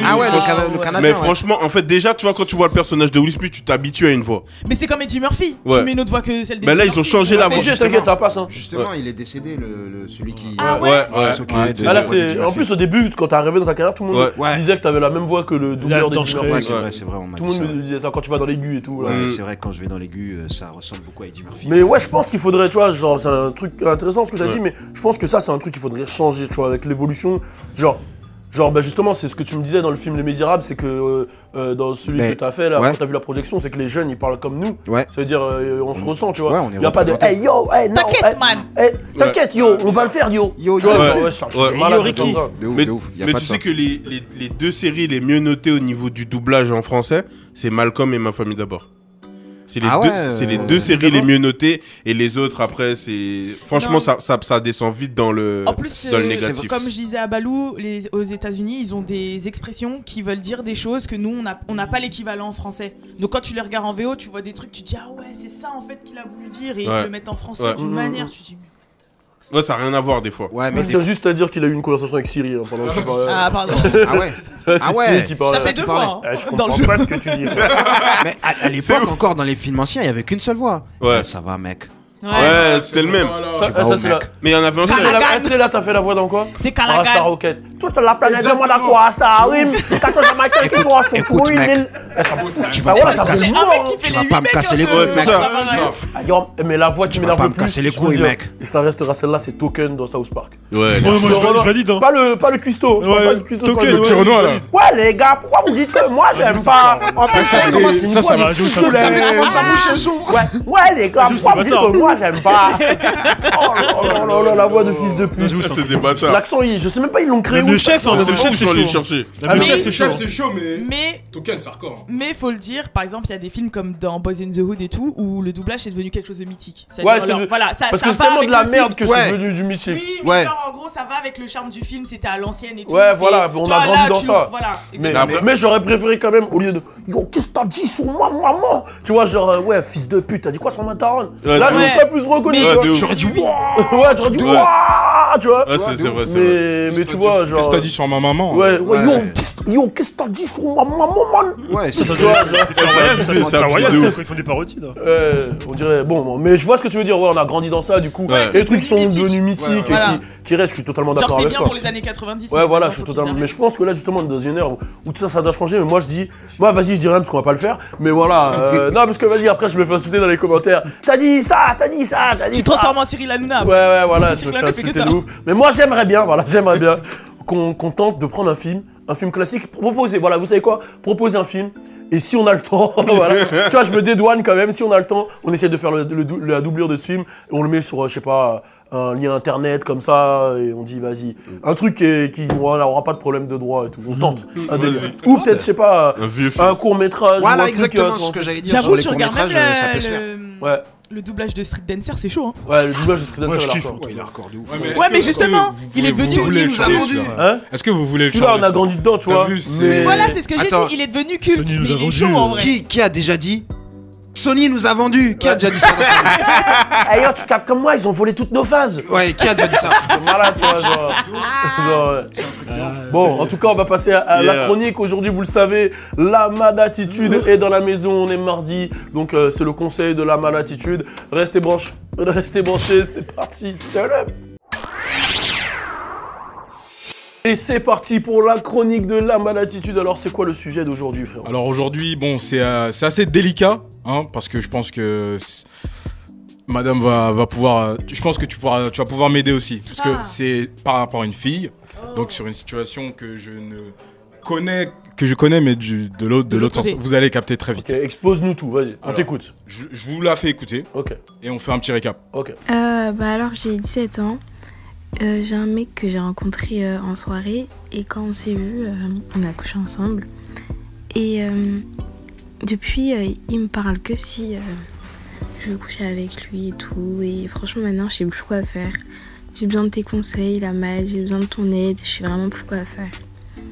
Ah ouais, le Canadien. Mais franchement, en fait, déjà, tu vois, quand tu vois le personnage de Will Smith, tu t'habitues à une voix. Mais c'est comme Eddie Murphy. Ouais. Tu mets une autre voix que celle d'Eddie Mais là, Murphy. ils ont changé la voix. T'inquiète, ça passe. Justement, il est décédé, celui qui. Ah ouais. s'occupait de Ah là, la voix de c'est. Eddie En Murphy. plus, au début, quand t'es arrivé dans ta carrière, tout le monde disait que t'avais la même voix que le doubleur d'Eddie Murphy. Ouais, c'est vrai, on m'a Tout le dit monde ça. me disait ça quand tu vas dans l'aigu et tout. Ouais, c'est vrai, quand je vais dans l'aigu, ça ressemble beaucoup à Eddie Murphy. Mais ouais, je pense qu'il faudrait, tu vois, genre, c'est un truc intéressant ce que t'as dit, mais je pense que ça, c'est un truc qu'il faudrait changer, tu vois, avec l'évolution. Genre, bah justement, c'est ce que tu me disais dans le film Les Misérables, c'est que dans celui que t'as fait, là, quand t'as vu la projection, c'est que les jeunes, ils parlent comme nous. Ouais. Ça veut dire, on se ressent, tu vois. Ouais, on est y a pas de, hey yo, hey, non, T'inquiète, man. T'inquiète, yo, on va le faire, yo. Yo, Tu vois, Ouais. ça fait Ouais. malade, Yo, Ricky. comme ça. De ouf, Mais, de ouf. Y a mais pas tu de sais ça. que les deux séries les mieux notées au niveau du doublage en français, c'est Malcolm et Ma famille d'abord. C'est les deux séries les mieux notées et les autres après c'est franchement ça descend vite dans le En plus, dans le négatif. comme je disais à Balou, aux États-Unis, ils ont des expressions qui veulent dire des choses que nous on n'a pas l'équivalent en français. Donc quand tu les regardes en VO, tu vois des trucs, tu te dis ah ouais c'est ça en fait qu'il a voulu dire et ils le mettent en français d'une manière, tu te dis Ouais, ça n'a rien à voir des fois. Ouais, mais Je tiens juste à dire qu'il a eu une conversation avec Siri hein, pendant qu'il parlait. Ah, pardon. Ah ouais. C'est Ah ouais. Siri qui parlait. Ça fait 2 fois. Eh, je Dans le comprends jeu. pas ce que tu dis. Mais à l'époque, encore dans les films anciens, il y avait qu'une seule voix. Ouais. Ça va, mec. Ouais, c'était le même. Tu vas ça, au c'est mec. Mais il y en avait un seul. Là, t'as fait la voix dans quoi? C'est Star Calagan. Rocket. Toute la planète demande à quoi ça? Oui, quand on a Michael qui sont à son écoute, fruit, mec. tu vas voir, ça C'est fait un mort. mec qui fait Tu les vas 8 pas me mètres casser les de- couilles, c'est mec. ça. Ah, yo, mais la voix qui Tu vas m'énerve pas le me plus, casser les je veux couilles, dire, mec. et ça restera celle-là, c'est Token dans South Park. Ouais. Moi, je valide. Hein. Pas le cuistot. je parle pas du cuistot, je parle Token, de- ouais, Renoir, là. Ouais, les gars, pourquoi vous dites que moi j'aime pas? Oh, mais ça, Ça, c'est. ça va, va. je vous T'as vu comment sa bouche elle s'ouvre? Ouais, les gars, pourquoi vous dites bâtard. que moi j'aime pas? Oh là là, la voix de fils de pute. C'est des bâtards. L'accent, je sais même pas, ils l'ont créé Même où. le chef, hein, Je même sais le pas où chef, ils c'est sont allés chaud. chercher. Même le mais- chef, c'est chaud. C'est chaud, mais. Mais Token, c'est hardcore. Mais faut le dire, par exemple, il y a des films comme dans Boys in the Hood et tout où le doublage est devenu quelque chose de mythique. C'est-à-dire, Ouais, c'est alors, le- voilà, ça, Parce ça que c'est va tellement avec de la le merde film. que Ouais. c'est devenu du mythique. Oui, mais Ouais. genre en gros ça va avec le charme du film, c'était à l'ancienne et tout. Ouais, c'est- voilà, on tu a vois, grandi là, dans tu- ça. Voilà, Mais, exactement. mais j'aurais préféré quand même, au lieu de yo, qu'est-ce que t'as dit sur moi, maman? Tu vois, genre, ouais, fils de pute, t'as dit quoi sur ma daronne? Ouais, Là, je me ouais. serais plus reconnu. Mais- tu vois. de ouf. J'aurais dit oui. Ouais, j'aurais dit, Ouais. ouah, tu vois. Ouais, c'est vrai, c'est vrai. Mais tu vois, genre. Qu'est-ce que t'as dit sur ma maman? Ouais, Ouais. yo, qu'est-ce que t'as dit sur ma maman, man? Ouais, c'est Tu vois, genre. C'est Royal, abusé. ils font des parodies là. On dirait, bon, mais je vois ce que tu veux dire, ouais, on a grandi dans ça, du coup. Ouais. Et les trucs qui sont devenu devenus mythiques et Voilà. qui restent, je suis totalement Genre d'accord c'est avec bien ça. pour les années 90. Ouais, mais voilà, maintenant, je suis faut qu'ils totalement. arrêtent. Mais je pense que là, justement, on est dans une ère où tout ça, ça doit changer. Mais moi, je dis, vas-y, je dis rien parce qu'on va pas le faire. Mais voilà, non, parce que vas-y, après, je me fais insulter dans les commentaires. T'as dit ça, t'as dit ça, t'as dit Tu te ça. transformes en Cyril Hanouna. Ouais, voilà, je Cyril me fais Hanouna fait que insulter ça. de ouf. Mais moi, j'aimerais bien qu'on tente de prendre un film classique, proposer, voilà, vous savez quoi, proposer un film. Et si on a le temps, voilà. Tu vois, je me dédouane quand même. Si on a le temps, on essaie de faire la doublure de ce film et on le met sur, je sais pas, un lien internet comme ça et on dit vas-y. Un truc qui aura pas de problème de droit et tout. On tente un délire. Vas-y. Ou peut-être, je sais pas, Un vieux film. un court métrage. Voilà exactement ce que j'allais dire sur J'avoue, les tu regardes même courts-métrages, ça peut se faire. Ouais, le doublage de Street Dancer, c'est chaud. Hein. ouais, le doublage de Street Dancer, Ouais, je il a kiffe. hardcore. Ouais, il est hardcore de ouf. Ouais, mais justement, il est venu- Vous nous a vendu. Hein Est-ce que vous voulez le Celui-là, on a changer, grandi dedans, tu T'as vois. vu, c'est- mais- Voilà, c'est ce que j'ai dit. Attends. Il est devenu culte. Sony nous mais a il est vendu, chaud en vrai. Qui a déjà dit Sony nous a vendu? Qui a déjà dit ça? Ailleurs, tu captes comme moi, ils ont volé toutes nos phases. Ouais, qui a déjà dit ça? C'est malade, tu vois, genre, ouais. Bon, en tout cas, on va passer à la chronique. Aujourd'hui, vous le savez, la Malatitude est dans la maison. On est mardi, donc c'est le conseil de la Malatitude. Restez branchés, c'est parti. Salut. Et c'est parti pour la chronique de la Malatitude. Alors, c'est quoi le sujet d'aujourd'hui, frère? Alors aujourd'hui, bon, c'est assez délicat, hein, parce que je pense que Madame va pouvoir. Je pense que tu vas pouvoir m'aider aussi, parce que c'est par rapport à une fille, donc sur une situation que je connais, mais de l'autre sens. côté. Vous allez capter très vite. Ok, expose-nous tout, vas-y, on Alors. t'écoute. Je vous la fais écouter Ok, et on fait un petit récap. ok. Alors j'ai 17 ans, j'ai un mec que j'ai rencontré en soirée et quand on s'est vu, on a couché ensemble et depuis il me parle que si je veux coucher avec lui et tout et franchement maintenant je sais plus quoi faire. J'ai besoin de tes conseils, la malle, j'ai besoin de ton aide, je sais vraiment plus quoi faire.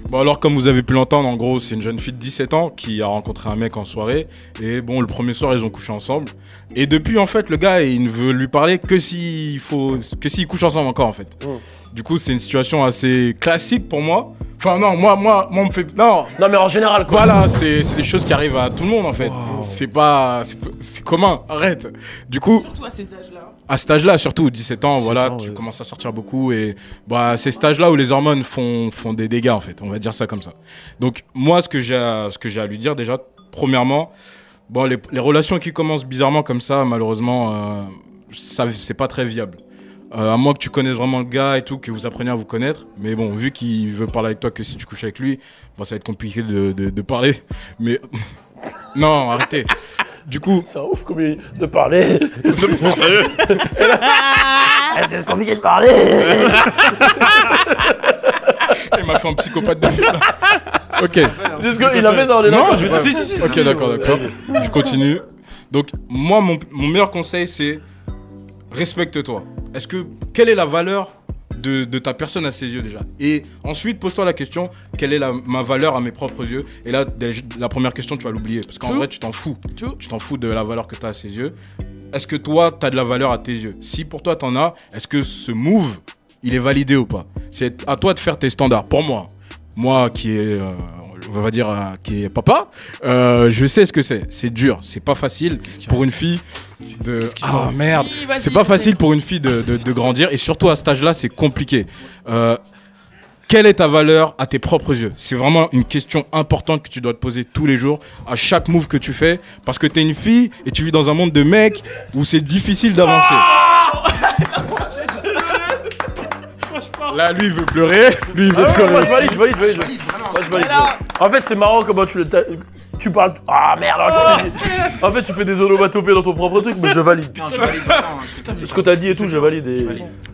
Bon alors comme vous avez pu l'entendre, en gros c'est une jeune fille de 17 ans qui a rencontré un mec en soirée et bon le premier soir ils ont couché ensemble et depuis en fait le gars il ne veut lui parler que s'ils couchent ensemble encore en fait. Du coup c'est une situation assez classique pour moi. Enfin non moi on me fait non mais en général quoi. voilà c'est des choses qui arrivent à tout le monde en fait. C'est commun, arrête. Du coup Surtout à ces âges-là. à cet âge-là, surtout 17 ans, voilà, ans, tu ouais. commences à sortir beaucoup et bah c'est cet âge-là où les hormones font des dégâts en fait, on va dire ça comme ça. Donc moi ce que j'ai à lui dire déjà, premièrement, bon les relations qui commencent bizarrement comme ça, malheureusement, ça c'est pas très viable. À moins que tu connaisses vraiment le gars et tout, que vous appreniez à vous connaître, mais bon vu qu'il veut parler avec toi que si tu couches avec lui, bon ça va être compliqué de parler, mais non arrêtez. Du coup, C'est ouf comme de parler. C'est compliqué de parler. il m'a fait un psychopathe de film là. Ok. C'est ce qu'il a fait ça, on est Non, d'accord. je Ouais. si. Ok, d'accord. Je continue. Donc, moi, mon meilleur conseil, c'est respecte-toi. Quelle est la valeur de ta personne à ses yeux déjà? Et ensuite, pose-toi la question, quelle est ma valeur à mes propres yeux? Et là, la première question, tu vas l'oublier. Parce qu'en True. vrai, tu t'en fous. True. Tu t'en fous de la valeur que tu as à ses yeux. est-ce que toi, t'as de la valeur à tes yeux? Si pour toi, t'en as, est-ce que ce move, il est validé ou pas? C'est à toi de faire tes standards. Pour moi qui est, on va dire, qui est papa, je sais ce que c'est. C'est dur, c'est pas facile pour une fille de... Ah merde, Oui, c'est pas facile pour une fille de grandir, et surtout à cet âge-là, c'est compliqué. Quelle est ta valeur à tes propres yeux? C'est vraiment une question importante que tu dois te poser tous les jours, à chaque move que tu fais, parce que t'es une fille et tu vis dans un monde de mecs où c'est difficile d'avancer. Là, lui, il veut pleurer. Lui, il veut pleurer. Moi, je aussi. valide. Moi, je valide. En fait, c'est marrant comment tu parles. Ah merde, en fait, tu fais des onomatopées dans ton propre truc, mais je valide. Non, je valide vraiment. Ce que t'as dit et tout, je valide.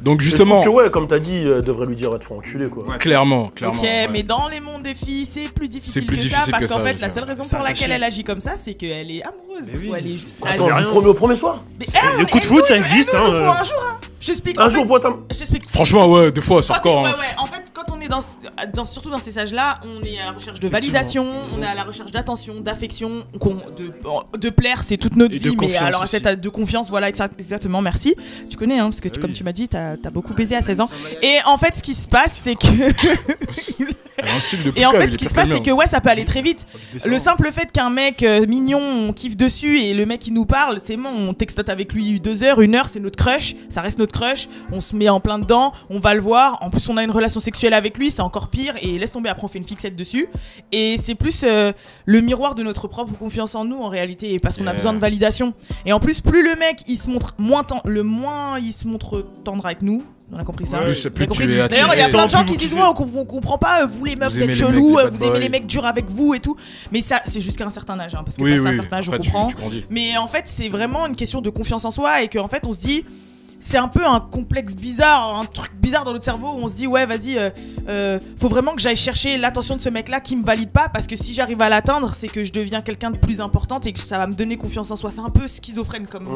Donc, Et justement. je trouve que, ouais, comme t'as dit, devrait lui dire va te faire enculer, quoi. Ouais. Clairement. Ok, Ouais. mais dans les mondes des filles, c'est plus difficile, C'est plus que difficile ça, parce que qu'en ça, fait, oui, la c'est seule vrai. raison C'est pour laquelle attaché. elle agit comme ça, c'est qu'elle est amoureuse. oui. Ou elle est juste. Attends, rien. au premier soir Mais Le coup de foot, ça existe. il Hein, faut un jour, hein. Je t'explique. Un en jour, fait, pour ta... je t'explique. Franchement, ouais, des fois, c'est Ouais, hardcore. hein. En fait, quand on est surtout dans ces âges-là, on est à la recherche de validation, on est à la recherche d'attention, d'affection, de plaire, c'est toute notre Et de vie. Mais confiance alors, aussi. de confiance, voilà, exactement, merci. Tu connais, hein, parce que comme tu m'as dit, t'as beaucoup baisé à 16 ans. Et en fait, ce qui se passe, c'est que. Elle a un style de Et en poucave, fait, il ce est qui se pas passe, c'est mignon. que ouais, ça peut aller très vite. Le simple fait qu'un mec mignon, on kiffe dessus et le mec qui nous parle, c'est bon, on textote avec lui 2 heures, 1 heure, c'est notre crush, ça reste notre crush, on se met en plein dedans, on va le voir. En plus, on a une relation sexuelle avec lui, c'est encore pire. Et laisse tomber, après, on fait une fixette dessus. Et c'est plus le miroir de notre propre confiance en nous en réalité, parce qu'on a besoin de validation. Et en plus, plus le mec il se montre moins il se montre tendre avec nous. On a compris ça. Plus On a tu compris. es attiré. D'ailleurs, il y a plein de gens Plus qui vous disent kiffez. ouais, on comprend pas, vous les meufs, Vous vous êtes aimez les chelous, mecs, les vous bad aimez boys. les mecs durs avec vous et tout. Mais ça, c'est jusqu'à un certain âge, hein, parce que Oui, passé oui. un certain âge, Après, on tu comprend. grandis. Mais en fait, c'est vraiment une question de confiance en soi et qu'en fait, on se dit. C'est un peu un complexe bizarre, un truc bizarre dans notre cerveau où on se dit ouais vas-y, faut vraiment que j'aille chercher l'attention de ce mec là qui me valide pas, parce que si j'arrive à l'atteindre c'est que je deviens quelqu'un de plus important et que ça va me donner confiance en soi. C'est un peu schizophrène comme...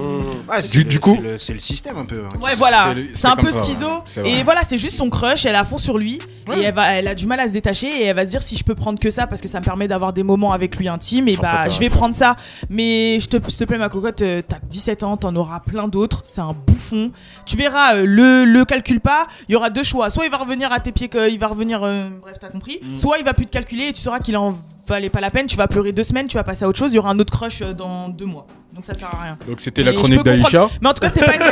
Ouais, Du coup- c'est le système un peu. hein. Ouais voilà, c'est c'est un comme peu ça, schizo ouais. C'est vrai. et voilà, c'est juste son crush, elle a fond sur lui et elle a du mal à se détacher et elle va se dire si je peux prendre que ça parce que ça me permet d'avoir des moments avec lui intimes, et Sera bah prête à je vais répondre. prendre ça. Mais s'il te plaît ma cocotte, t'as 17 ans, t'en auras plein d'autres, c'est un bouffon. Tu verras, le calcule pas, il y aura 2 choix, soit il va revenir à tes pieds, il va revenir, bref t'as compris, soit il va plus te calculer et tu sauras qu'il en valait pas la peine, tu vas pleurer 2 semaines, tu vas passer à autre chose, il y aura un autre crush dans 2 mois. Donc ça sert à rien. Donc c'était la Et chronique je peux d'Alisha. comprendre. Mais en tout cas, c'était pas une... En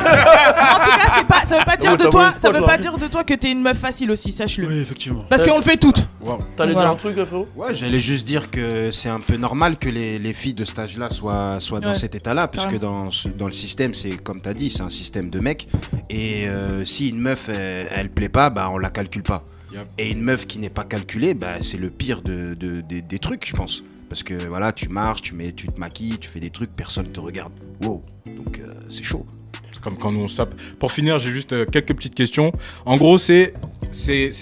tout cas, c'est pas, ça veut pas dire Oh, de t'as toi, volé le ça spot, veut là. pas dire de toi que t'es une meuf facile aussi, sache-le. Oui, effectivement. Parce qu'on le fait toutes. Wow. T'allais Voilà. dire un truc, frérot? Ouais, j'allais juste dire que c'est un peu normal que les filles de cet âge-là soient dans Ouais, cet état-là, puisque carrément. dans le système, c'est comme t'as dit, c'est un système de mecs. Et si une meuf, elle plaît pas, bah on la calcule pas. Yep. Et une meuf qui n'est pas calculée, bah c'est le pire des trucs, je pense. Parce que voilà, tu marches, tu te maquilles, tu fais des trucs, personne te regarde. Wow, donc c'est chaud. C'est comme quand nous on sape. Pour finir, j'ai juste quelques petites questions. En gros, ces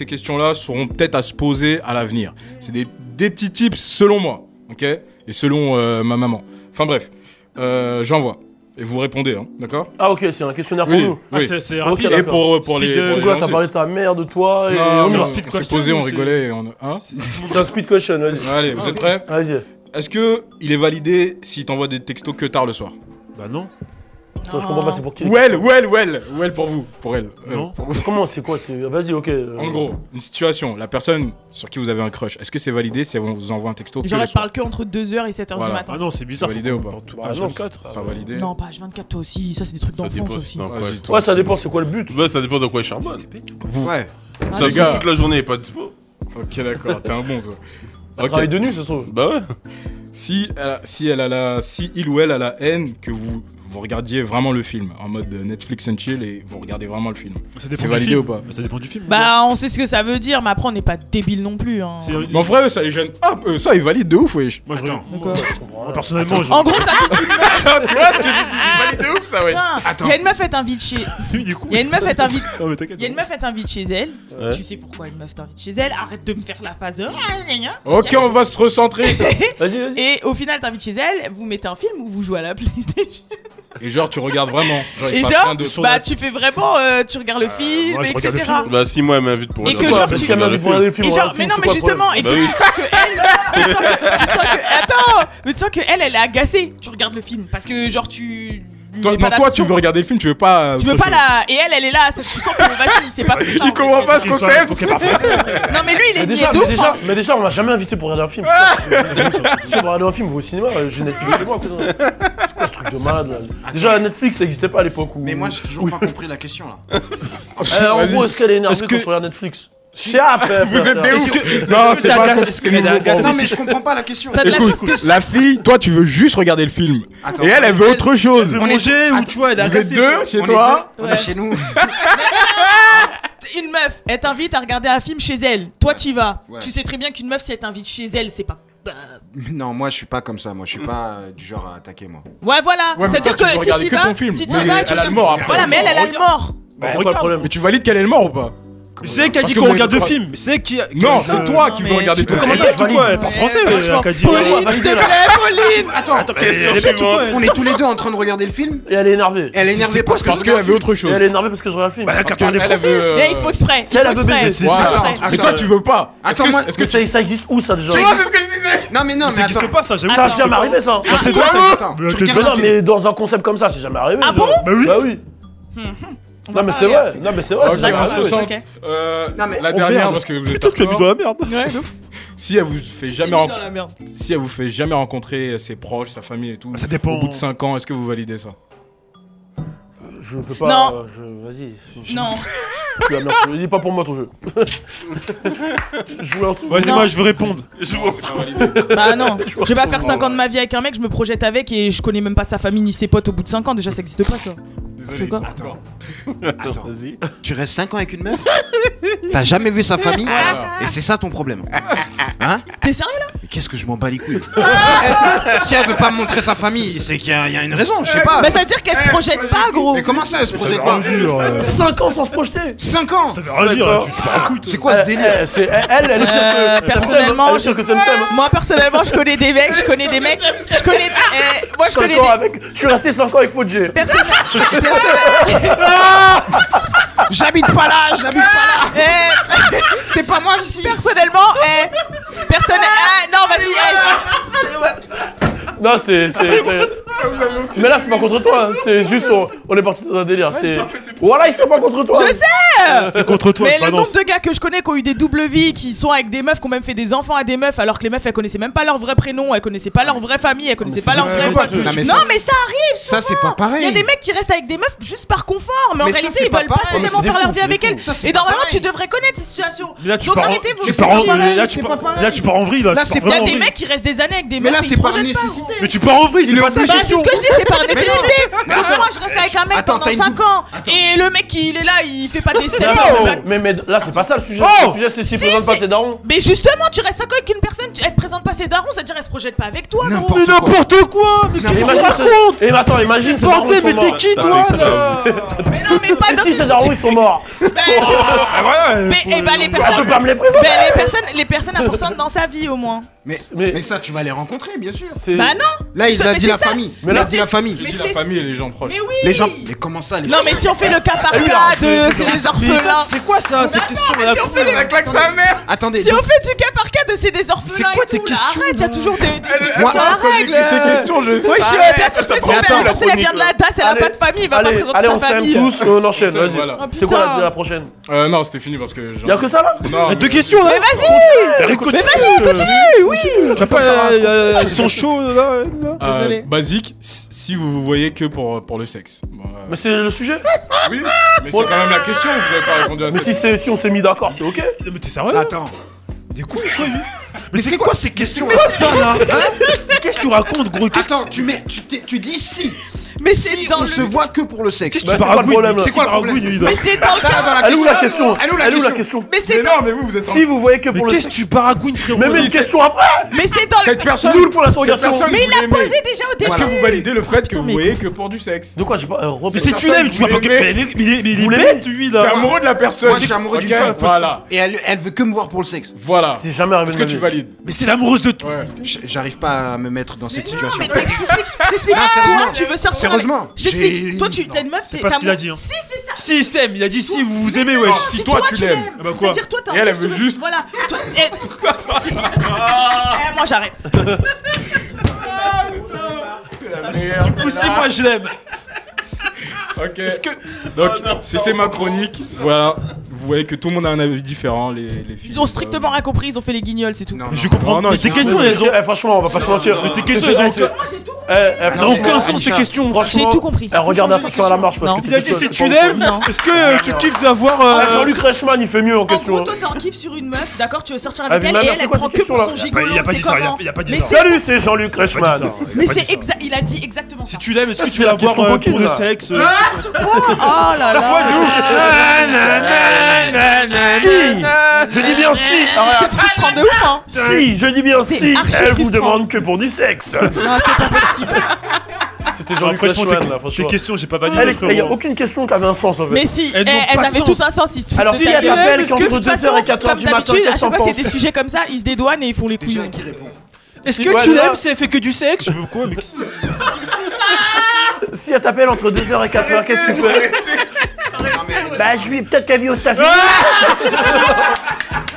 questions-là seront peut-être à se poser à l'avenir. C'est des petits tips selon moi, ok? Et selon ma maman. Enfin bref, j'envoie. Et vous répondez, hein, d'accord? Ah ok, c'est un questionnaire pour Oui, nous. Ah, oui. c'est Ok, rapide. Et d'accord. pour les... Speed, pour C'est les quoi, gens, t'as parlé de ta mère, de toi et... Non, on y non, va. speed on s'est question, posé, on c'est- rigolait et on... Hein? C'est un speed question, vas-y. Allez, vous êtes prêts? Vas-y. Est-ce que il est validé s'il t'envoie des textos que tard le soir? Bah non. Attends, je comprends pas, c'est pour qui? Ou elle pour vous, pour elle. Non. Pour vous. Comment, c'est quoi? Vas-y, ok. En gros, une situation, la personne sur qui vous avez un crush, est-ce que c'est validé si on vous envoie un texto que Genre, le elle te soir? parle que entre 2h et 7h Voilà. du matin. Ah non, c'est bizarre. C'est validé ou pas? Bah, Page non, 24. Pas validé. Non, page 24, toi aussi. Ça, c'est des trucs Ça d'enfants, dépend ça si aussi. t'es en quoi. Vas-y, Ouais, toi, Ouais, ça c'est dépend, bon. c'est quoi le but? ça dépend de quoi il charbonne. Ouais. Ça se gars. trouve toute la journée, il est pas dispo. Ok, d'accord, t'es un bon, toi. Un travail de nuit, ça se trouve. Bah ouais. Si il ou elle a la haine que vous regardiez vraiment le film en mode Netflix and chill et vous regardez vraiment le film. Ça dépend C'est du validé film. ou pas? Ça dépend du film. Bah, on sait ce que ça veut dire, mais après, on n'est pas débile non plus. Hein. C'est- Mais en vrai, ça les gêne. Ah, ça, ils valident de ouf, wesh. Moi, je regarde. D'accord. Moi, personnellement, je. En gros, t'as dit Tu vois ce que je dis? Ils valident de ouf, ça, wesh. il y a une meuf, elle t'invite chez. Lui, du coup. Il y a une meuf, elle t'invite. Non, mais t'inquiète. Il y a une meuf, elle t'invite chez elle. Ouais. Tu sais pourquoi une meuf t'invite chez elle. Arrête de me faire la phase. Ok, on va se recentrer. Vas-y. Et au final, t'invites chez elle. Vous mettez un film ou vous jouez à la PlayStation. Et genre, tu regardes vraiment. il Et se passe genre, rien de- bah, tu fais vraiment. Tu regardes le film, moi, je regarde le etc. film. Bah si moi elle m'invite pour Et que regarder genre, le tu- film, je regarde le film. regarder le film, Et on genre, regarde le mais non, film, mais c'est quoi le justement, et Bah puis oui. tu sens que elle, tu sens que, attends, mais tu sens que elle est agacée. Tu regardes le film parce que genre tu Toi, tu veux regarder le film, tu veux pas. Tu veux pas la. Et elle est là, tu sens que vas-y, c'est pas plus ça. Il comprend pas ce concept. Non, mais lui, il est déjà, niais d'ouf. mais déjà, on m'a jamais invité pour regarder un film. Si on va regarder un film, on va au cinéma, j'ai Netflix chez moi. C'est quoi ce truc de malade là? Déjà, Netflix, ça n'existait pas à l'époque où. Mais moi, j'ai toujours pas compris la question là. En gros, est-ce qu'elle est énervée quand tu regardes Netflix? Vous êtes des ouf. Non, c'est pas Non, mais je comprends pas la question. Écoute, la fille, toi, tu veux juste regarder le film. Et elle veut autre chose. Elle veut manger ou tu vois, elle est Vous êtes agacée. deux chez toi. On est chez nous. Une meuf, elle t'invite à regarder un film chez elle. Toi, t'y vas. Tu sais très bien qu'une meuf, si elle t'invite chez elle, c'est pas. Non, moi je suis pas comme ça. Moi je suis pas du genre à attaquer moi. Ouais, voilà. C'est-à-dire que si tu vas, si tu vas, elle a le mort après. Voilà, mais elle a le mort. Mais tu valides qu'elle est le mort ou pas? C'est qu'elle dit qu'on regarde le film. C'est qui. Non, c'est toi qui veux regarder le film. Comment ça, pourquoi elle parle français? Pauline, s'il te plaît, Pauline. Attends, on est tous les deux en train de regarder le film. Et elle est énervée. Elle est énervée parce qu'elle veut autre chose. Et elle est énervée parce que je regarde le film. Parce qu'elle veut. Mais il faut exprès. Si elle a baiser, Mais toi, tu veux pas. Attends, moi. Est-ce que ça existe où ça déjà? Tu vois, c'est ce que je disais. Non, mais Ça n'existe pas, ça, j'avoue. Ça a jamais arrivé ça. Attends, tu regardes un Non, film. mais dans un concept comme ça, c'est jamais arrivé. Ah bon? Bah oui. Non mais c'est vrai, non mais c'est vrai. Ok, on se concentre. La dernière parce que vous êtes Toi, tu as mis dans la merde. Si elle vous fait jamais Dans la merde. si elle vous fait jamais rencontrer ses proches, sa famille et tout. Ça dépend. Au bout de 5 ans, est-ce que vous validez ça? Je peux pas. Non. Vas-y. Non. Dis pas pour moi ton jeu. Je voulais un truc. Vas-y, moi je veux répondre. Bah non, je vais pas faire 5 ans de ma vie avec un mec, je me projette avec et je connais même pas sa famille ni ses potes au bout de 5 ans. Déjà, ça existe pas ça. Désolé. Attends. Tu restes 5 ans avec une meuf? T'as jamais vu sa famille? Et c'est ça ton problème. Hein? T'es sérieux là? Mais qu'est-ce que je m'en bats les couilles? Si elle veut pas me montrer sa famille, c'est qu'il y a une raison, je sais pas. Bah ça veut dire qu'elle se projette pas, gros. Mais comment ça, elle se projette pas? 5 ans sans se projeter. 5 ans? Ça veut rien dire, tu pars un coup. C'est quoi ce délire? Elle est sûre que personnellement, moi personnellement, je connais des mecs, je connais. Moi, je connais Je suis resté 5 ans avec Fodje. J'habite pas là. C'est pas moi ici. Personnellement, non, vas-y. Non, mais là, c'est pas contre toi. C'est juste, on est parti dans un délire. Voilà, ils sont pas contre toi. Je sais. C'est contre toi. Mais le nombre de gars que je connais qui ont eu des doubles vies, qui sont avec des meufs, qui ont même fait des enfants à des meufs, alors que les meufs elles connaissaient même pas leur vrai prénom, elles connaissaient pas leur vraie famille, elles connaissaient pas leur vrai. Non, mais ça arrive. Ça, c'est pas pareil. Il y a des mecs qui restent avec des meufs juste par confort, mais en réalité ils veulent pas pareil. forcément faire leur vie avec elles. Et normalement tu devrais connaître cette situation. Donc arrêtez vos. Là, tu pars en vrille. Là, Il y a des mecs qui restent des années avec des meufs. Mais là, ils c'est se par projettent pas, nécessité. Mais tu pars en vrille, c'est pas ça. C'est ce que je dis, c'est par nécessité. Donc moi je reste avec un mec Attends, pendant 5 ans et le mec il est là, il fait pas des steps. Mais là, c'est pas ça le sujet. Le sujet, c'est s'il présente pas ses darons. Mais justement, tu restes 5 ans avec une personne, elle te présente pas ses darons, ça veut dire elle se projette pas avec toi. gros. Mais n'importe quoi. Mais qu'est-ce que tu racontes? Et attends, imagine ces darons. Bordel, mais t'es qui toi là? Mais non, mais pas dans Si ces darons ils sont morts. Mais bah les personnes. Elle peut pas me les présenter. Les personnes importantes dans sa vie au moins. Mais ça, tu vas les rencontrer, bien sûr. Bah non. Là, il a dit la ça. famille. Mais là, dit la famille. J'ai dit la famille et les gens proches. Mais oui. Les gens. Mais comment ça, les Non, mais si on fait le cas par cas de ces orphelins. C'est quoi ça, cette question? Si on fait La claque sa mère. Attendez. Si on fait du cas par cas de ces orphelins. C'est quoi tes et tout, questions, arrête, il y a toujours des. Moi, la règle. Ces questions, je sais. Oui, je suis bien sûr que si Attends, la personne elle vient de la DAS, elle a pas de famille, il va pas Allez, présenter on sa s'aime famille. tous, on enchaîne, vas-y. Voilà. C'est quoi la prochaine? Non, c'était fini parce que. Y'a que ça là? Non. Deux questions là. Mais vas-y. Continue. Continue, oui. Tu as pas. Ils sont chauds là. Désolé. Basique, si vous vous voyez que pour le sexe. Mais c'est le sujet? Oui, mais c'est quand même la question, vous avez pas répondu à ça. Mais si on s'est mis d'accord, c'est ok? Mais t'es sérieux? Attends. T'es con quoi lui? Mais c'est quoi ces questions? Ça là. Qu'est-ce que tu racontes gros? Attends, tu dis si. Mais c'est Si dans on le. se voit que pour le sexe. Bah, c'est quoi le problème là? C'est quoi le problème? Mais c'est dans le cas. Elle est où la question? Elle est où la Elle est où la question? question? Mais c'est Mais dans. non, mais vous êtes. Si vous voyez que Mais pour le qu'est-ce que tu baragouines frérot? Même une question après! Mais c'est dans le. Cette personne. Nul pour l'interrogation. Cette personne, Mais vous il a l'aimez. posé déjà au Est-ce début. que vous validez le fait que vous mais- voyez que pour du sexe? De quoi j'ai pas. Mais si tu l'aimes, tu vas pas. Mais il est bête lui T'es là. amoureux de la personne. Moi, je suis amoureux d'une Ok, femme. Voilà. Et elle veut que me voir pour le sexe. Voilà. C'est jamais arrivé Est-ce de que ma tu vie. valides? Mais c'est l'amoureuse de tout. Ouais. J'arrive pas à me mettre dans cette situation. Mais j'explique. Non, sérieusement. Tu veux sortir. Sérieusement. Je t'explique. Toi, tu t'as une meuf. C'est pas ce qu'il a dit, hein. Si, c'est ça. Si il s'aime, il a dit si vous vous aimez wesh. Si toi tu l'aimes. Ah bah quoi? C'est-à-dire, toi, t'as Et elle, envie elle veut de- juste- Voilà. Toi, si- moi, j'arrête. Du coup si moi je l'aime. Ok. Est-ce que. Donc, c'était ma chronique. Voilà. Vous voyez que tout le monde a un avis différent, les filles. Ils ont strictement rien compris, ils ont fait les guignols, c'est tout. Non, Mais je comprends. non, Mais tes questions, elles ont. Franchement, on va pas se mentir. Mais tes questions, elles ont. Elles n'ont aucun sens, ces questions. J'ai tout compris. Regarde attention à la marche parce que Il a dit si tu l'aimes, est-ce que tu kiffes d'avoir. Jean-Luc Reichmann, il fait mieux en En question. gros, toi t'es en kiff sur une meuf, d'accord, tu veux sortir avec Ah, elle mais et ma mère, elle, c'est elle quoi prend cette que pour son question-là gigolo. Il a pas dit ça, comment il a pas dit Mais ça. Salut, c'est Jean-Luc Reichmann. Mais c'est exact, il a dit exactement ça. Si tu l'aimes, est-ce que Ça, tu veux c'est la avoir question pour le coquine, sexe Oh là là. Si, je dis bien si. C'est frustrant de ouf, hein. Si, je dis bien C'est si. archi Elle vous frustrant. demande que pour du sexe. Non, c'est pas possible. C'était Jean-Luc Franchement, Reichmann là, tes franchement. questions, j'ai pas validé. Il n'y a aucune question qui avait un sens en fait. Mais si, Elles n'ont elles pas de avaient sens. tout un sens. Ils se foutent Alors de si ta elle gueule. t'appelle Parce que qu'entre de toute 2h façon, et 4h comme du matin, d'habitude, à qu'est-ce que chaque t'en fois c'est des penses? sujets comme ça, ils se dédouanent et ils font les Déjà, couillons. qui répond? Est-ce Ouais, que tu là- l'aimes si elle fait que du sexe? Je veux quoi, mais. Si elle t'appelle entre 2h et 4h, qu'est-ce que tu fais? Bah je lui peut-être qu'elle vit aux États-Unis.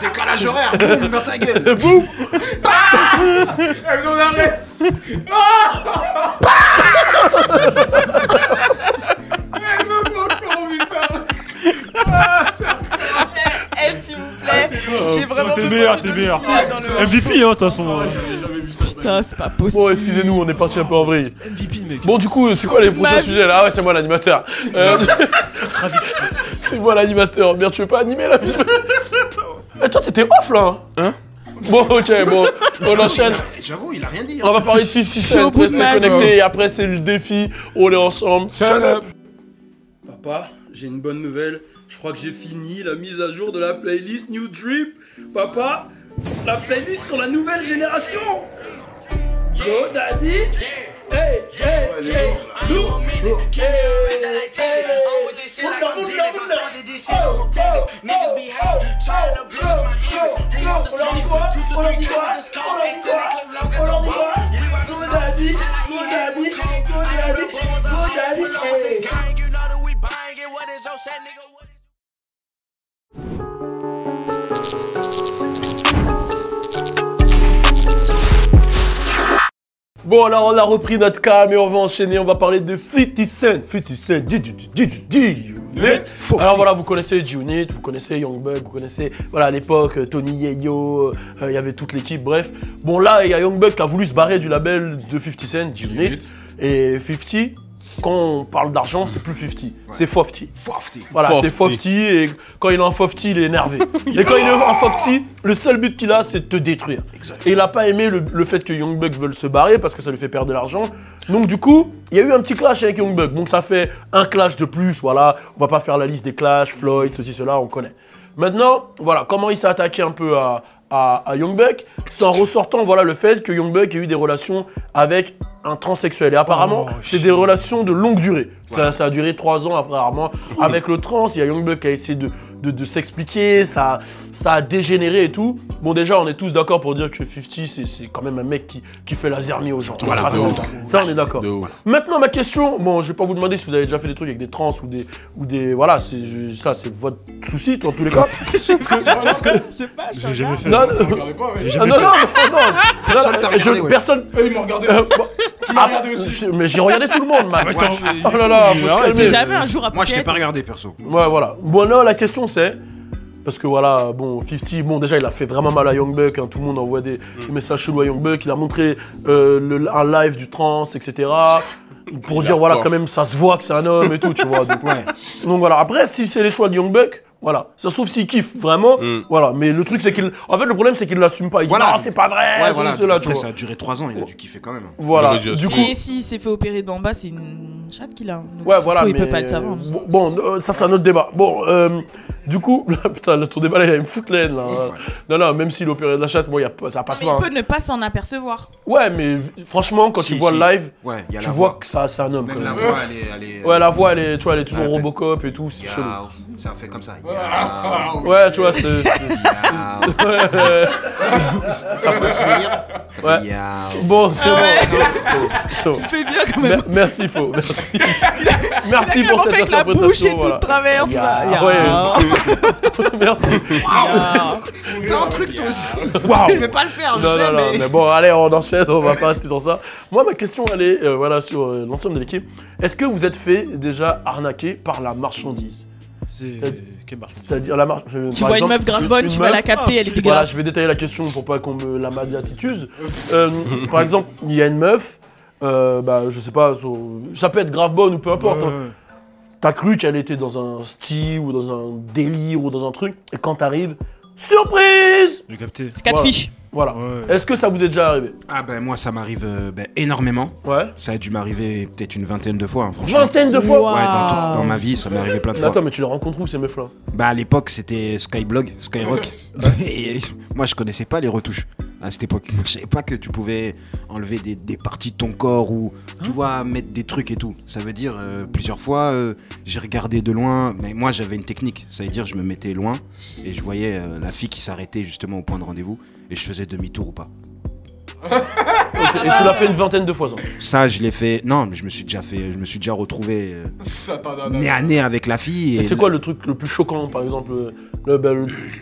Décalage horaire, boum, dans ta gueule. Boum. On arrête. S'il vous plaît, j'ai vraiment T'es besoin meilleur, d'une t'es meilleur. autre phrase dans le- MVP, hein, de toute façon. Putain, c'est pas possible. Bon, excusez-nous, on est parti un peu en vrille. MVP, mec. Bon, du coup, c'est quoi les prochains sujets là? Ah ouais, c'est moi l'animateur. C'est moi l'animateur. Merde, tu veux pas animer là? Eh, toi, t'étais off là. Hein? Bon, ok, bon, on enchaîne. J'avoue, il a rien dit. On va parler de 50 suis au Cent, bout de restez ma connectés. Et après, c'est le défi. On est ensemble. Papa, j'ai une bonne nouvelle. Je crois que j'ai fini la mise à jour de la playlist New Drip. Papa, la playlist sur la nouvelle génération. Go Daddy. Hey, hey, hey. Lourd, lourd. Hey, hey. On leur dit quoi? On leur dit quoi? On leur dit quoi? On leur dit quoi? Go Daddy, go Daddy, go Daddy, go Daddy. Hey. Bon, alors on a repris notre cam et on va enchaîner. On va parler de 50 Cent. 50 Cent, G-Unit. Alors voilà, vous connaissez G-Unit, vous connaissez Young Buck, vous connaissez, voilà, à l'époque, Tony Yayo, il y avait toute l'équipe, bref. Bon, là, il y a Young Buck qui a voulu se barrer du label de 50 Cent, G-Unit. Et 50, quand on parle d'argent, c'est plus 50, c'est 50. Voilà, c'est 50 et quand il est en 50, il est énervé. Et quand il est en 50, le seul but qu'il a, c'est de te détruire. Et il n'a pas aimé le fait que Young Buck veuille se barrer parce que ça lui fait perdre de l'argent. Donc du coup, il y a eu un petit clash avec Young Buck. Donc ça fait un clash de plus, voilà. On va pas faire la liste des clashs, Floyd, ceci, cela, on connaît. Maintenant, voilà, comment il s'est attaqué un peu à Young Buck, c'est en ressortant, voilà, le fait que Young Buck ait eu des relations avec un transsexuel. Et apparemment, c'est des relations de longue durée. Ça a duré 3 ans apparemment. Avec le trans, il y a Young Buck qui a essayé de s'expliquer, ça a dégénéré et tout. Bon, déjà, on est tous d'accord pour dire que 50, c'est quand même un mec qui fait la zermie aux gens. Voilà, de ouf. Ça, on est d'accord. Maintenant, ma question, bon, je vais pas vous demander si vous avez déjà fait des trucs avec des trans ou des voilà, ça, c'est votre souci, dans tous les cas. J'ai jamais fait. Non, Personne t'a regardé, ouais. personne. Ils m'ont regardé. Tu m'as regardé aussi. Mais j'ai regardé tout le monde, man. Attends, Oh là là, faut se calmer. C'est jamais un jour après. Moi, je t'ai pas regardé, perso. Ouais, voilà. Bon, là, la question c'est. Parce que voilà, bon, 50, bon, déjà, il a fait vraiment mal à Young Buck. Hein, tout le monde envoie des messages chelous à Young Buck. Il a montré un live du trans, etc. Pour dire, voilà, quand même, ça se voit que c'est un homme et tout, tu vois. Donc voilà. Après, si c'est les choix de Young Buck, voilà. Ça se trouve s'il kiffe vraiment, voilà. Mais le truc, c'est qu'il. En fait, le problème, c'est qu'il l'assume pas. Il dit, ah, c'est pas vrai. Ouais, voilà. Cela, Après, ça a duré 3 ans, il a dû kiffer quand même. Voilà. Du coup. Et s'il s'est fait opérer d'en bas, c'est une chatte qu'il a. Donc Ouais, voilà. il Mais peut pas le savoir. Bon, ça, c'est un autre débat. Bon, du coup, putain, ton débat là, il va me foutre la haine là. Non, même s'il opérait de la chatte, bon, ça passe Mais pas. il peut ne pas s'en apercevoir. Ouais, mais franchement, quand tu vois le live, tu vois que ça, c'est un homme. Même quand la même. voix, elle est. Ouais, la voix, elle est toujours Robocop et tout, c'est chelou. Ça fait comme ça. Ouais, tu vois, c'est. Ça peut se lire. Ouais. Bon, c'est bon. Tu fais bien quand même. Merci, Faux. Merci pour cette fait que la bouche est toute voilà. traverse. Merci. T'as un truc toi aussi. Je vais pas le faire, je sais, mais bon, allez, on enchaîne, on va pas rester sur ça. Moi, ma question, elle est voilà, sur l'ensemble de l'équipe. Est-ce que vous êtes fait déjà arnaquer par la marchandise? Quelle marchandise? C'est-à-dire la marche. Tu vois une meuf grave bonne, tu vas la capter, elle est Voilà, dégueulasse. je vais détailler la question pour pas qu'on me la médiatituse. Par exemple, il y a une meuf, je sais pas, ça peut être grave bonne ou peu importe. Hein. T'as cru qu'elle était dans un style ou dans un délire ou dans un truc, et quand t'arrives, surprise! J'ai capté. C'est 4 fiches. Voilà. Ouais. Est-ce que ça vous est déjà arrivé? Ah ben moi ça m'arrive énormément. Ouais. Ça a dû m'arriver peut-être une vingtaine de fois, hein, franchement. Vingtaine de fois? Ouais, dans ma vie ça m'est arrivé plein de fois. Attends, mais tu les rencontres où ces meufs-là? Bah à l'époque c'était Skyblog, Skyrock. Et moi je connaissais pas les retouches à cette époque. Je savais pas que tu pouvais enlever des parties de ton corps ou tu vois mettre des trucs et tout. Ça veut dire plusieurs fois j'ai regardé de loin, mais moi j'avais une technique. Ça veut dire je me mettais loin et je voyais la fille qui s'arrêtait justement au point de rendez-vous et je faisais demi-tour ou pas. Okay. Et tu l'as fait une vingtaine de fois ça? Ça je l'ai fait. Non, mais je me suis déjà retrouvé nez à nez avec la fille. Et c'est quoi le truc le plus choquant par exemple tu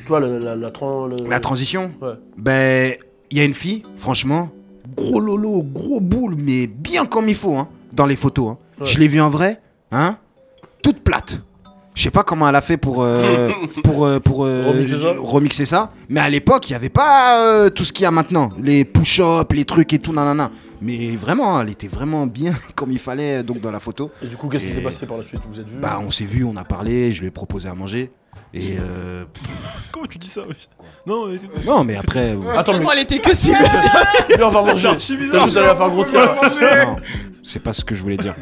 vois la transition? Ouais. Ben il y a une fille, franchement, gros lolo, gros boule, mais bien comme il faut, hein, dans les photos. Hein. Ouais. Je l'ai vue en vrai, hein, toute plate. Je sais pas comment elle a fait pour remixer ça, mais à l'époque, il y avait pas tout ce qu'il y a maintenant, les push-ups, les trucs et tout, nanana. Mais vraiment, elle était vraiment bien comme il fallait donc dans la photo. Et du coup, qu'est-ce qui s'est passé par la suite? Vous êtes vus? Bah, on s'est vus, on a parlé, je lui ai proposé à manger. Et Comment tu dis ça? Non, mais après. Attends, mais elle était que si le on va manger. C'est bizarre. T'as la faire grossir. Non, c'est pas ce que je voulais dire.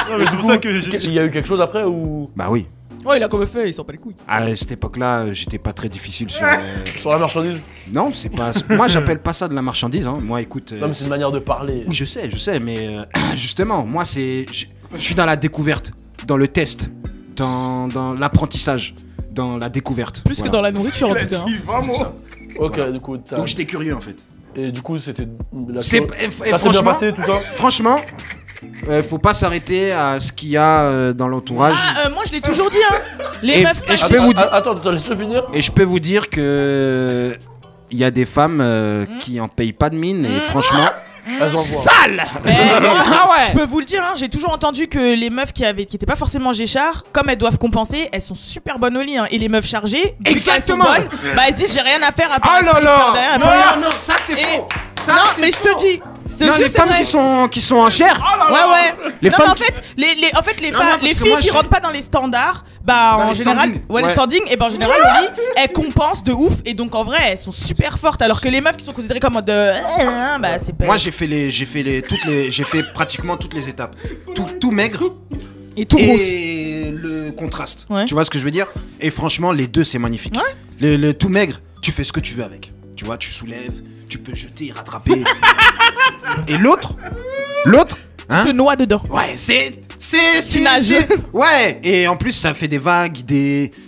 Non, mais c'est pour ça que il y a eu quelque chose après ou? Bah oui. Ouais, il a comme fait, il sent pas les couilles. À cette époque-là, j'étais pas très difficile sur. Sur la marchandise? Non, c'est pas. Moi, j'appelle pas ça de la marchandise. Hein. Moi, écoute. Non, mais c'est une manière de parler. Oui, je sais, mais justement, moi, c'est. Je suis dans la découverte, dans le test, dans l'apprentissage, dans la découverte. Plus que dans la nourriture, en tout cas. Ok, du coup. Donc, j'étais curieux, en fait. Et du coup, c'était. Ça s'est bien passé, tout ça? Franchement. Faut pas s'arrêter à ce qu'il y a dans l'entourage. Moi je l'ai toujours dit hein. Les meufs. Et je peux vous dire. Attends, laisse-le finir. Et je peux vous dire que il y a des femmes qui en payent pas de mine et franchement. Elles en sale. Ah ouais. Je peux vous le dire, hein, j'ai toujours entendu que les meufs qui étaient pas forcément géchards, comme elles doivent compenser, elles sont super bonnes au lit. Hein, et les meufs chargées, exactement. Elles sont bonnes, bah elles disent j'ai rien à faire à part. Oh là là. Non, ça c'est faux. Ça, non, mais je te dis. Non, les femmes qui sont en chair. Ouais. Les non, femmes. En fait, les filles qui rentrent pas dans les standards, bah en général, les standings, et ben en général au lit, elles compensent de ouf, et donc en vrai, elles sont super fortes. Alors que les meufs qui sont considérées comme de, bah c'est pas. Moi, j'ai fait pratiquement toutes les étapes. Tout maigre. Et tout gros. Et le contraste. Ouais. Tu vois ce que je veux dire? Et franchement, les deux, c'est magnifique. Ouais. Le tout maigre, tu fais ce que tu veux avec. Tu vois, tu soulèves, tu peux jeter, rattraper. Et l'autre, hein? Te noie dedans. Ouais, c'est ouais. Et en plus, ça fait des vagues,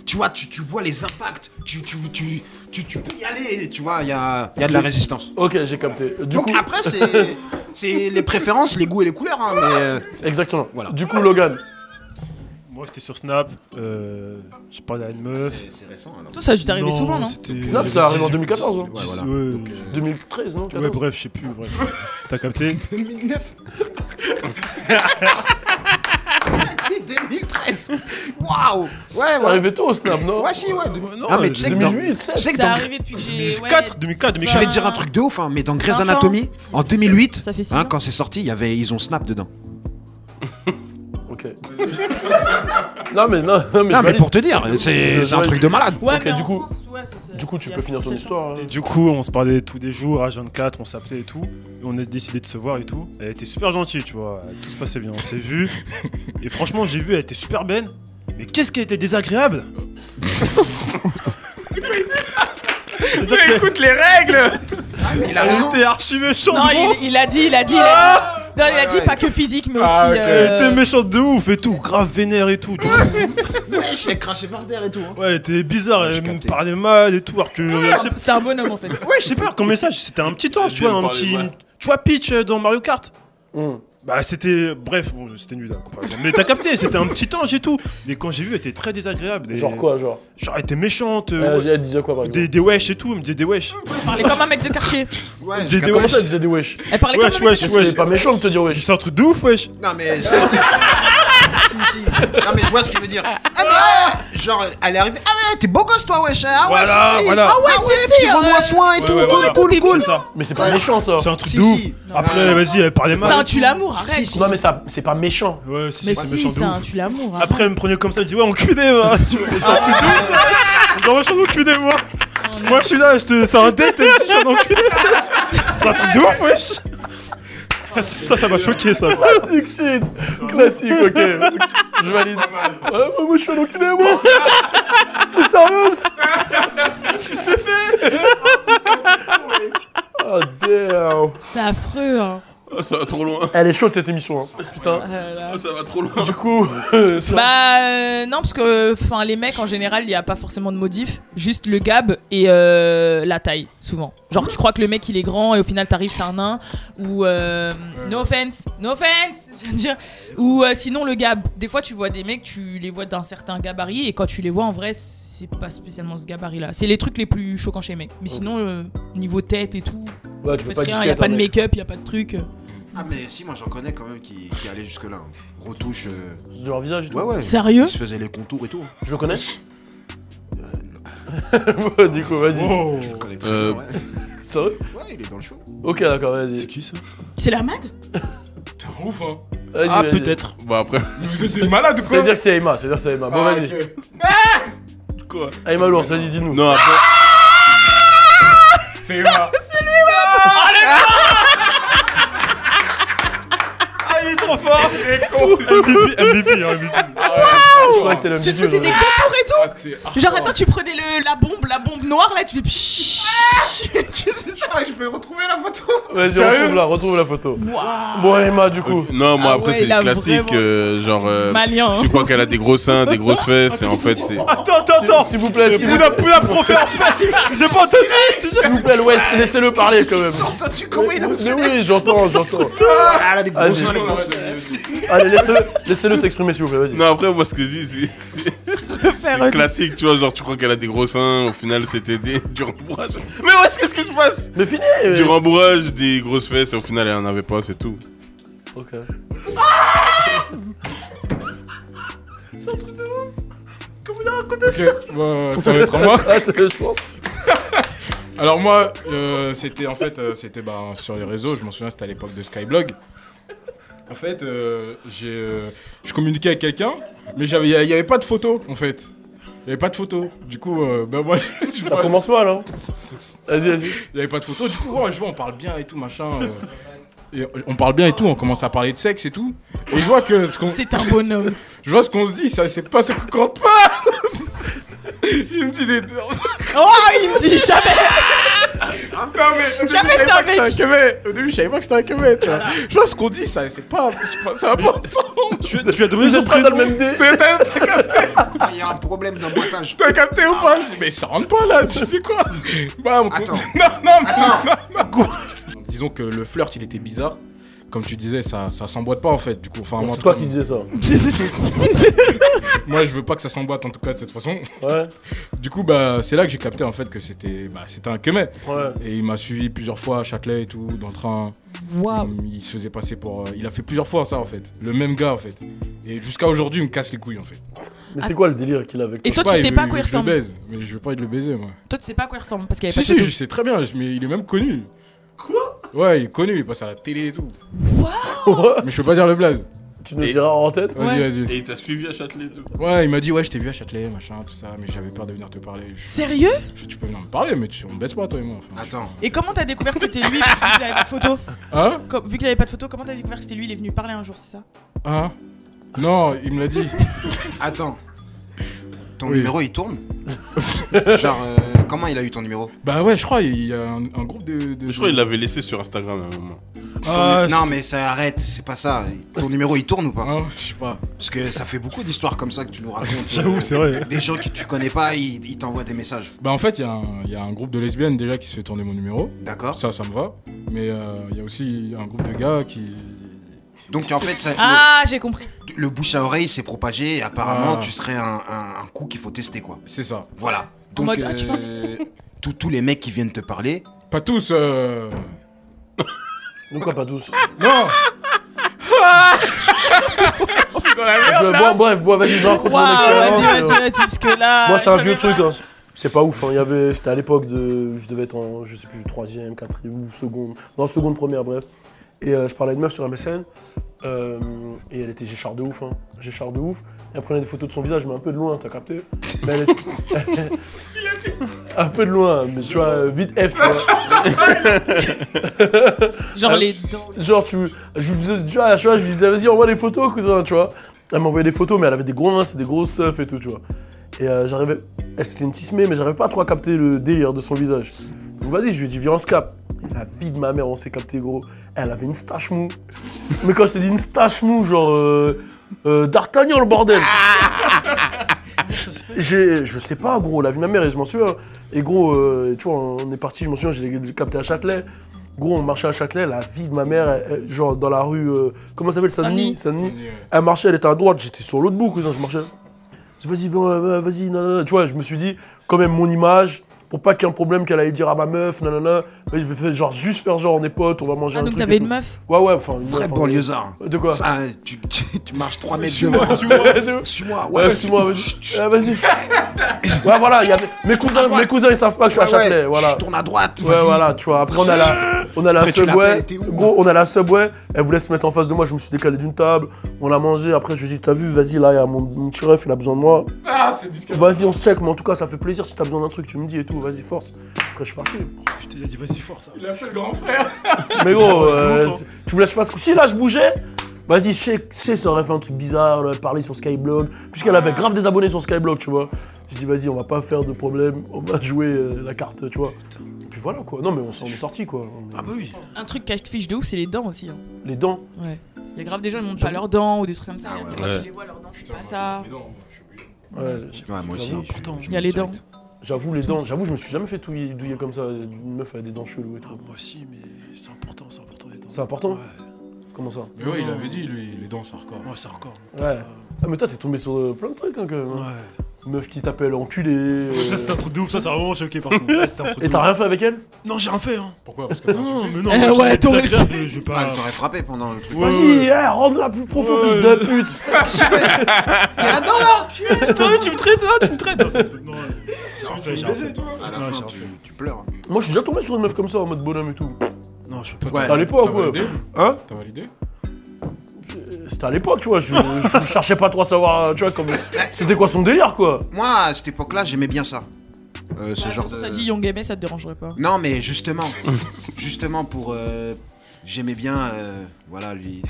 tu vois, tu vois les impacts. Tu peux y aller, tu vois, il y a de la résistance. Ok, j'ai capté. Donc après, c'est les préférences, les goûts et les couleurs, hein, mais exactement. Voilà. Du coup, Logan. Moi, j'étais sur Snap, j'ai parlé à une meuf. C'est récent, alors. Tout ça, je t'arrivé souvent, non? Snap, ça arrive en 2014, hein. Ouais, voilà. Donc, 2013, non? 14. Ouais, bref, je sais plus, bref. T'as capté? 2009. 2013. Waouh. Ouais, ça arrivait tôt au Snap, non? Ouais, si, ouais. Non, mais tu sais que 2008, c'est arrivé depuis que j'ai 2004. Je vais te dire un truc de ouf, hein, mais dans Grey's Anatomy, en 2008, ça fait 6 hein, ans. quand c'est sorti, ils ont Snap dedans. Ok. non mais pour te dire, c'est un truc de malade. Ouais, ok, du coup, tu peux finir ton histoire. Et du coup, on se parlait tous les jours, H24, on s'appelait et tout. Et on a décidé de se voir et tout. Elle était super gentille, tu vois. Tout se passait bien. On s'est vus. Et franchement, j'ai vu, elle était super belle. Mais qu'est-ce qui a été désagréable? Écoute les règles. Il a raison. T'es archi méchant. Non, il a dit. Non, il a dit pas que physique, mais aussi. Elle était méchante de ouf et tout, grave vénère et tout. Wesh, elle crachait par terre et tout. Ouais, elle était bizarre, elle me parlait mal et tout. Alors que. C'était un bonhomme en fait. Ouais, je sais pas, comme message, c'était un petit ange, tu vois, un petit. Tu vois, Peach dans Mario Kart. Bah, c'était. Bref, bon, c'était nul, hein, comparaison. Mais t'as capté, c'était un petit ange et tout. Et quand j'ai vu, elle était très désagréable. Genre quoi, genre elle était méchante. Elle disait quoi, par exemple des wesh et tout, elle me disait des wesh. Elle parlait comme un mec de quartier. Ouais, Des Comment wesh. ça, elle disait des wesh Elle parlait comme un mec de quartier. C'est pas méchant de te dire wesh. C'est un truc de ouf, wesh. Non, mais ça, c'est. Si. Non, mais je vois ce qu'il veut dire. Ah, mais genre, elle est arrivée. Ah, ouais, t'es beau gosse, toi, wesh. Ah, ouais, si. Voilà. Ah, ouais, petit Renoir soin et tout. Cool. Mais c'est pas méchant, ça. C'est un truc de ouf. Après, vas-y, elle parlait mal. C'est un tue-l'amour, arrête. Non, mais ça, c'est pas méchant. Ouais, si, Mais c'est si, méchant c'est de un ouf. tue-l'amour. Après, elle me prenait comme ça, elle dit ouais, enculé, va. Tu vois, c'est un truc de ouf. Dans machin d'enculé, moi. Moi, je suis là, c'est un date, elle me dit je suis un enculé. C'est un truc de ouf, wesh. Ça m'a choqué, ça. Classique shit. Classique, ok. Je valide. Ouais, moi, je suis un enculé, moi. T'es sérieuse? Qu'est-ce que je t'ai fait? Oh, damn. C'est affreux, hein. Oh, ça va trop loin. Elle est chaude, cette émission, hein. Putain. Oh, ça va trop loin. Du coup... Non, parce que les mecs en général, il n'y a pas forcément de modif, juste le gab et la taille, souvent. Genre, tu crois que le mec il est grand et au final t'arrives, c'est un nain, ou no offense, je veux dire, ou sinon le gab. Des fois, tu vois des mecs, tu les vois d'un certain gabarit et quand tu les vois en vrai, c'est pas spécialement ce gabarit là. C'est les trucs les plus choquants chez les mecs. Mais sinon, niveau tête et tout, ouais, tu peux pas il n'y a pas de make-up, il n'y a pas de truc. Ah, mais si, moi j'en connais quand même qui allaient jusque-là. Retouche. De leur visage et tout. Ouais. Sérieux? Ils se faisaient les contours et tout. Je le connais. Ouais, du coup, vas-y. Oh. Tu le connais très bien, ouais. Sérieux? Ouais, il est dans le show. Ok, d'accord, vas-y. C'est qui ça? C'est la mad? T'es un ouf, hein. Vas-y, Ah, vas-y. peut-être. Bon, après. Vous êtes des malades ou quoi? C'est-à-dire que c'est Aïma, Bon, vas-y. ok. Quoi? Aïma l'ours, vas-y, dis-nous. Non, après. C'est Emma. Ah, il est trop fort. Il est con. MVP. Je crois que t'es l'homme Tu du te faisais des contours et tout? C'est Genre, attends, tu prenais la bombe noire là, tu fais pshhh. Je peux retrouver la photo. Vas-y, retrouve la photo. Bon, Aïma, du coup. Ok. Non, moi, après, ouais, c'est il a classique. Genre. Malien, hein. Tu crois qu'elle a des gros seins, des grosses fesses, et en fait, c'est. Attends. S'il vous plaît, Pouna profère en fait. J'ai pas entendu. s'il vous plaît, l'Ouest, laissez-le parler quand même. Entends-tu comment il a. Mais oui, j'entends. Ah, elle a des gros Vas-y. seins, les gros. Allez, laissez-le s'exprimer, s'il vous plaît, vas-y. Non, après, moi, ce que je dis, c'est classique, tu vois. Genre, tu crois qu'elle a des gros seins, au final, c'était du rembourrage. Mais ouais, qu'est-ce qui se passe? Mais fini. Du rembourrage, des grosses fesses, et au final, elle en avait pas, c'est tout. Ok. C'est un truc de ouf. Comment il a raconté ça? Ok, bon, ça va être à moi. Ah, je pense. Alors moi, c'était en fait, c'était sur les réseaux, je m'en souviens, c'était à l'époque de Skyblog. En fait, je communiquais avec quelqu'un, mais il y avait pas de photo, en fait. Il y avait pas de photo. Du coup, moi, Ça commence mal, hein. Vas-y. Il y avait pas de photo. Du coup, je vois, on parle bien et tout, machin. Et on parle bien et tout, on commence à parler de sexe et tout. Et je vois que C'est un bonhomme. je vois ce qu'on se dit, ça c'est pas ce qu'on compte pas. Il me dit des. Oh, il me dit jamais. Non mais Jamais c'est un mec. Au début, je savais pas que c'était un kemet, tu vois. Je vois ce qu'on dit, ça c'est pas c'est important. Tu as donné Vous son êtes pas prénom. dans le même dé. T'as capté? Il y a un problème d'emboîtage. T'as capté ou pas? Je dis, mais ça rentre pas là, tu fais quoi? Bah, on Attends. Non. Disons que le flirt il était bizarre. Comme tu disais, ça s'emboîte pas en fait. Du coup, enfin, moi, C'est toi qui disais ça. moi je veux pas que ça s'emboîte en tout cas de cette façon. Ouais. Du coup, c'est là que j'ai capté en fait que c'était un kemet. Ouais. Et il m'a suivi plusieurs fois à Châtelet et tout, dans le train. Waouh. Il se faisait passer pour. Il a fait plusieurs fois ça en fait. Le même gars en fait. Et jusqu'à aujourd'hui, il me casse les couilles en fait. Mais c'est quoi le délire qu'il a avec Et toi? toi, tu sais pas à il quoi veut il que je le ressemble. baise, mais je veux pas être le baiser moi. Toi, tu sais pas à quoi il ressemble parce qu'il y avait Si, pas de je sais très bien, mais il est même connu. Quoi? Ouais, il est connu, il passe à la télé et tout. Mais je peux pas dire le blaze. Tu nous diras en tête? Vas-y. Et il t'a suivi à Châtelet et tout. Ouais, il m'a dit, ouais, je t'ai vu à Châtelet, machin, tout ça, mais j'avais peur de venir te parler. Sérieux? Tu peux venir me parler, mais on me baisse pas, toi et moi. Enfin, Attends. Et comment t'as découvert que c'était lui vu qu'il avait pas de photo? Hein? Vu qu'il avait pas de photo, comment t'as découvert que c'était lui? Il est venu parler un jour, c'est ça? Hein? Non, il me l'a dit. Attends. Ton Oui. numéro il tourne? Genre, comment il a eu ton numéro? Bah ouais, je crois, il y a un groupe de. Je crois qu'il l'avait laissé sur Instagram à un moment. Non, mais ça arrête, c'est pas ça. Ton numéro il tourne ou pas? Non, je sais pas. Parce que ça fait beaucoup d'histoires comme ça que tu nous racontes. J'avoue, c'est vrai. Des gens que tu connais pas, ils t'envoient des messages. Bah en fait, il y a un groupe de lesbiennes déjà qui se fait tourner mon numéro. D'accord. Ça me va. Mais il y a aussi un groupe de gars qui. Donc en fait, ça, j'ai compris. Le bouche à oreille s'est propagé et apparemment tu serais un coup qu'il faut tester quoi. C'est ça. Voilà. Donc tous les mecs qui viennent te parler. Pas tous. Donc quoi, pas tous? Non. Bref, vas-y, je raconte mon expérience. Vas-y, parce que là. Moi, c'est un vieux truc. Hein. C'est pas ouf. Hein. C'était à l'époque de. Je devais être en, je sais plus, 3ème, 4ème ou seconde. Non, seconde, première, bref. Et je parlais à une meuf sur MSN. Et elle était géchard de ouf. Hein. Géchard de ouf. Et elle prenait des photos de son visage, mais un peu de loin, t'as capté? Mais elle était... un peu de loin, mais tu vois, vite F, tu vois. Genre les dents. Genre, je lui disais, vas-y, envoie des photos, cousin, tu vois. Elle m'envoyait des photos, mais elle avait des gros mains, c'est des gros seufs et tout, tu vois. Et j'arrivais, elle c'était une tismée, mais j'arrivais pas trop à capter le délire de son visage. Donc vas-y, je lui ai dit, viens, on se capte. La vie de ma mère, on s'est capté, gros. Elle avait une stache mou. Mais quand je te dis une stache mou, genre d'Artagnan, le bordel. Je sais pas, gros, la vie de ma mère, et je m'en souviens. Et gros, tu vois, on est parti, je m'en souviens, j'ai capté à Châtelet. Gros, on marchait à Châtelet, la vie de ma mère, genre dans la rue, comment ça s'appelle, Saint-Denis. Elle marchait, elle était à droite, j'étais sur l'autre bout, cousin, je marchais. Vas-y, vas-y, nanana. Tu vois, je me suis dit, quand même, mon image, pour pas qu'il y ait un problème qu'elle allait dire à ma meuf, nanana, je vais faire, genre, juste faire genre, on est potes, on va manger un truc. Donc t'avais une meuf? Ouais, enfin. Vrai banlieusard. De quoi? Ça, tu marches 3 mètres Suis-moi, Suis-moi, ouais, suis-moi, vas-y. Ouais, voilà, mes cousins, ils savent pas que je suis à Châtelet, voilà. Je tourne à droite, ouais, voilà, tu vois. Après, on a la Subway. Gros, on a la Subway. Elle voulait se mettre en face de moi, je me suis décalé d'une table. On a mangé. Après, je lui ai dit, t'as vu, vas-y, là, il y a mon petit ref, il a besoin de moi. Ah, c'est discret. Vas-y, on se check, mais en tout cas, ça fait plaisir. Si t'as besoin d'un truc, tu me dis et tout, vas-y, force. Après, je suis parti. Putain, il a dit, vas-y, force. Il a fait le grand frère. Mais gros, tu voulais que je fasse. Si là, je bougeais. Vas-y, je sais, ça aurait fait un truc bizarre, parler sur Skyblog. Puisqu'elle avait grave des abonnés sur Skyblog, tu vois. Je dis, vas-y, on va pas faire de problème, on va jouer la carte, tu vois. Et puis voilà, quoi. Non, mais on s'en est sorti, quoi. Ah bah oui. Un truc cache-fiche de ouf, c'est les dents aussi. Hein. Les dents? Ouais. Il y a grave des gens, ils montrent pas leurs dents ou des trucs comme ça. Quand ouais. tu les vois, leurs dents, c'est pas ça. Ouais, moi aussi. Il y a les dents. J'avoue, les dents, je me suis jamais fait douiller comme ça. Une meuf avec des dents cheloues et tout. Moi aussi, mais c'est important les dents. C'est important? Ouais. Comment ça? Mais ouais, il avait dit, lui, les dents, c'est hardcore. Ouais, c'est hardcore. Ouais. Ah, mais toi, t'es tombé sur plein de trucs, hein, quand même. Ouais. Meuf qui t'appelle enculé. Ça, c'était un truc de ouf, ça, vraiment choqué par contre. Ouais, et t'as rien fait avec elle? Non, j'ai rien fait, hein. Pourquoi? Parce que non, mais non, ouais, t'aurais je vais pas. Elle t'aurait frappé pendant le truc. Vas-y, rends-la plus profond, fils de pute. T'es là-dedans là? Tu me traites là, tu me traites. Non, c'est un truc. Non, j'ai rien fait. À la fin, tu pleures. Moi, je suis déjà tombé sur une meuf comme ça, en mode bonhomme et tout. Non, je peux pas. C'était à l'époque, quoi. Hein? T'as validé? C'était à l'époque, tu vois, je cherchais pas trop à savoir, tu vois, comme... C'était quoi son délire, quoi? Moi, à cette époque-là, j'aimais bien ça. Ce genre de... T'as dit Young Aimé, ça te dérangerait pas? Non, mais justement, pour... j'aimais bien, voilà, lui...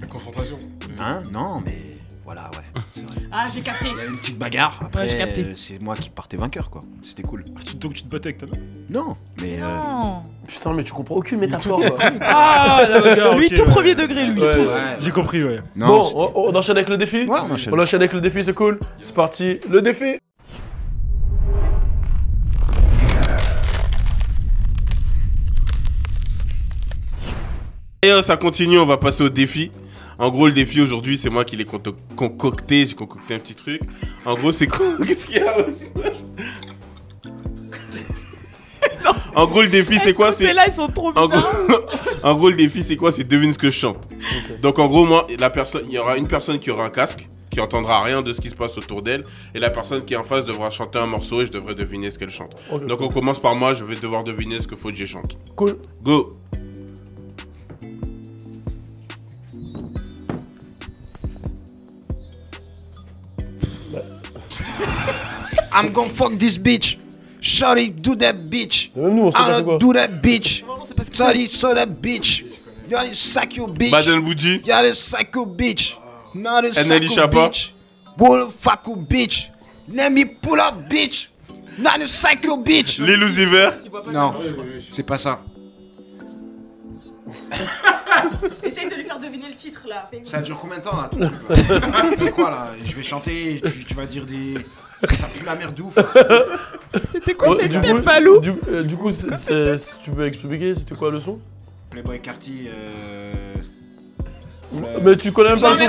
La confrontation. Hein? Non, mais... Voilà, ouais, c'est vrai. Ah, j'ai capté. Il y a une petite bagarre, après, j'ai capté. c'est moi qui partais vainqueur, quoi. C'était cool. Donc tu te battais avec ta meuf? Non, mais... Non. Putain, mais tu comprends aucune métaphore, quoi. Ah, la bagarre, Lui, ok, tout ouais. premier degré, lui. Ouais. Tout. Ouais. J'ai compris, ouais. Non, bon, on enchaîne avec le défi? Ouais, on enchaîne. On enchaîne avec le défi, c'est cool. C'est parti, le défi. Et ça continue, on va passer au défi. En gros, le défi aujourd'hui, c'est moi qui l'ai concocté. J'ai concocté un petit truc. En gros, c'est quoi? Qu'est-ce qu'il y a? En gros, le défi, c'est quoi? Là, ils sont trop bizarres. En gros, le défi, c'est quoi? C'est devine ce que je chante. Okay. Donc, en gros, moi, il y aura une personne qui aura un casque, qui entendra rien de ce qui se passe autour d'elle, et la personne qui est en face devra chanter un morceau et je devrais deviner ce qu'elle chante. Okay. Donc, on commence par moi. Je vais devoir deviner ce que Fodjé chante. Cool. Go. I'm gonna fuck this bitch. Shawty, do that bitch. Nous, on sait pas I don't do that bitch. Shawty, so that bitch. You're a psycho bitch. Baden Boudji. You're a psycho bitch. Not a Nelly psycho Chapa. bitch. Bull fuck bitch. Let me pull up bitch. Not a psycho bitch. Les Lucifer. Non, c'est pas ça. Essaye de lui faire deviner le titre là. Ça dure combien de temps là ton truc, là C'est quoi là? Je vais chanter, tu vas dire des... Ça pue la merde de ouf. C'était quoi cette du tête, coup, Balou? du coup, si tu peux expliquer, c'était quoi le son? Playboy Carty, Mais tu connais même pas le son.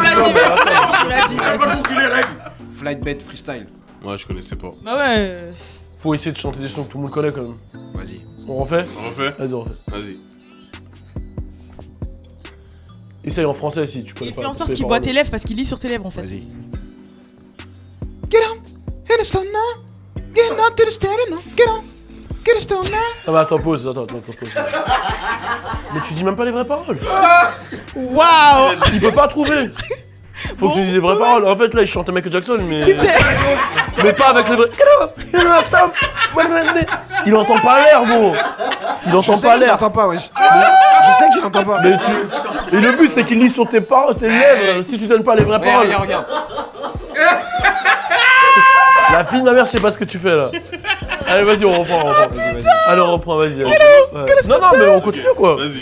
Vas-y. Flightbed Freestyle. Moi, je connaissais pas. Bah ouais. Faut essayer de chanter des sons que tout le monde connaît quand même. Vas-y. On refait? On refait? Vas-y, on refait. Vas-y. Essaye en français si tu connais Et pas. fais en sorte les qu'il paroles. voit tes lèvres parce qu'il lit sur tes lèvres en fait. Vas-y. Get on, hit the stone now. Get on to the steady now. Get on, get the stone now. Ah bah attends, pause, attends, pause. Mais tu dis même pas les vraies paroles. Waouh. Il peut pas trouver. Faut que tu dises les vraies paroles. En fait là il chante Michael Jackson mais... mais pas avec les vraies... Il entend pas l'air gros. Il entend pas Il l'air. entend pas, wesh. Je sais qu'il entend pas. Mais et le but c'est qu'il lit sur tes paroles, tes lèvres, si tu donnes pas les vraies paroles. Regarde. La fille de ma mère, je sais pas ce que tu fais là. Allez, vas-y, on reprend. Allez, on reprend, vas-y. Ouais. Non, mais on continue quoi. Vas-y.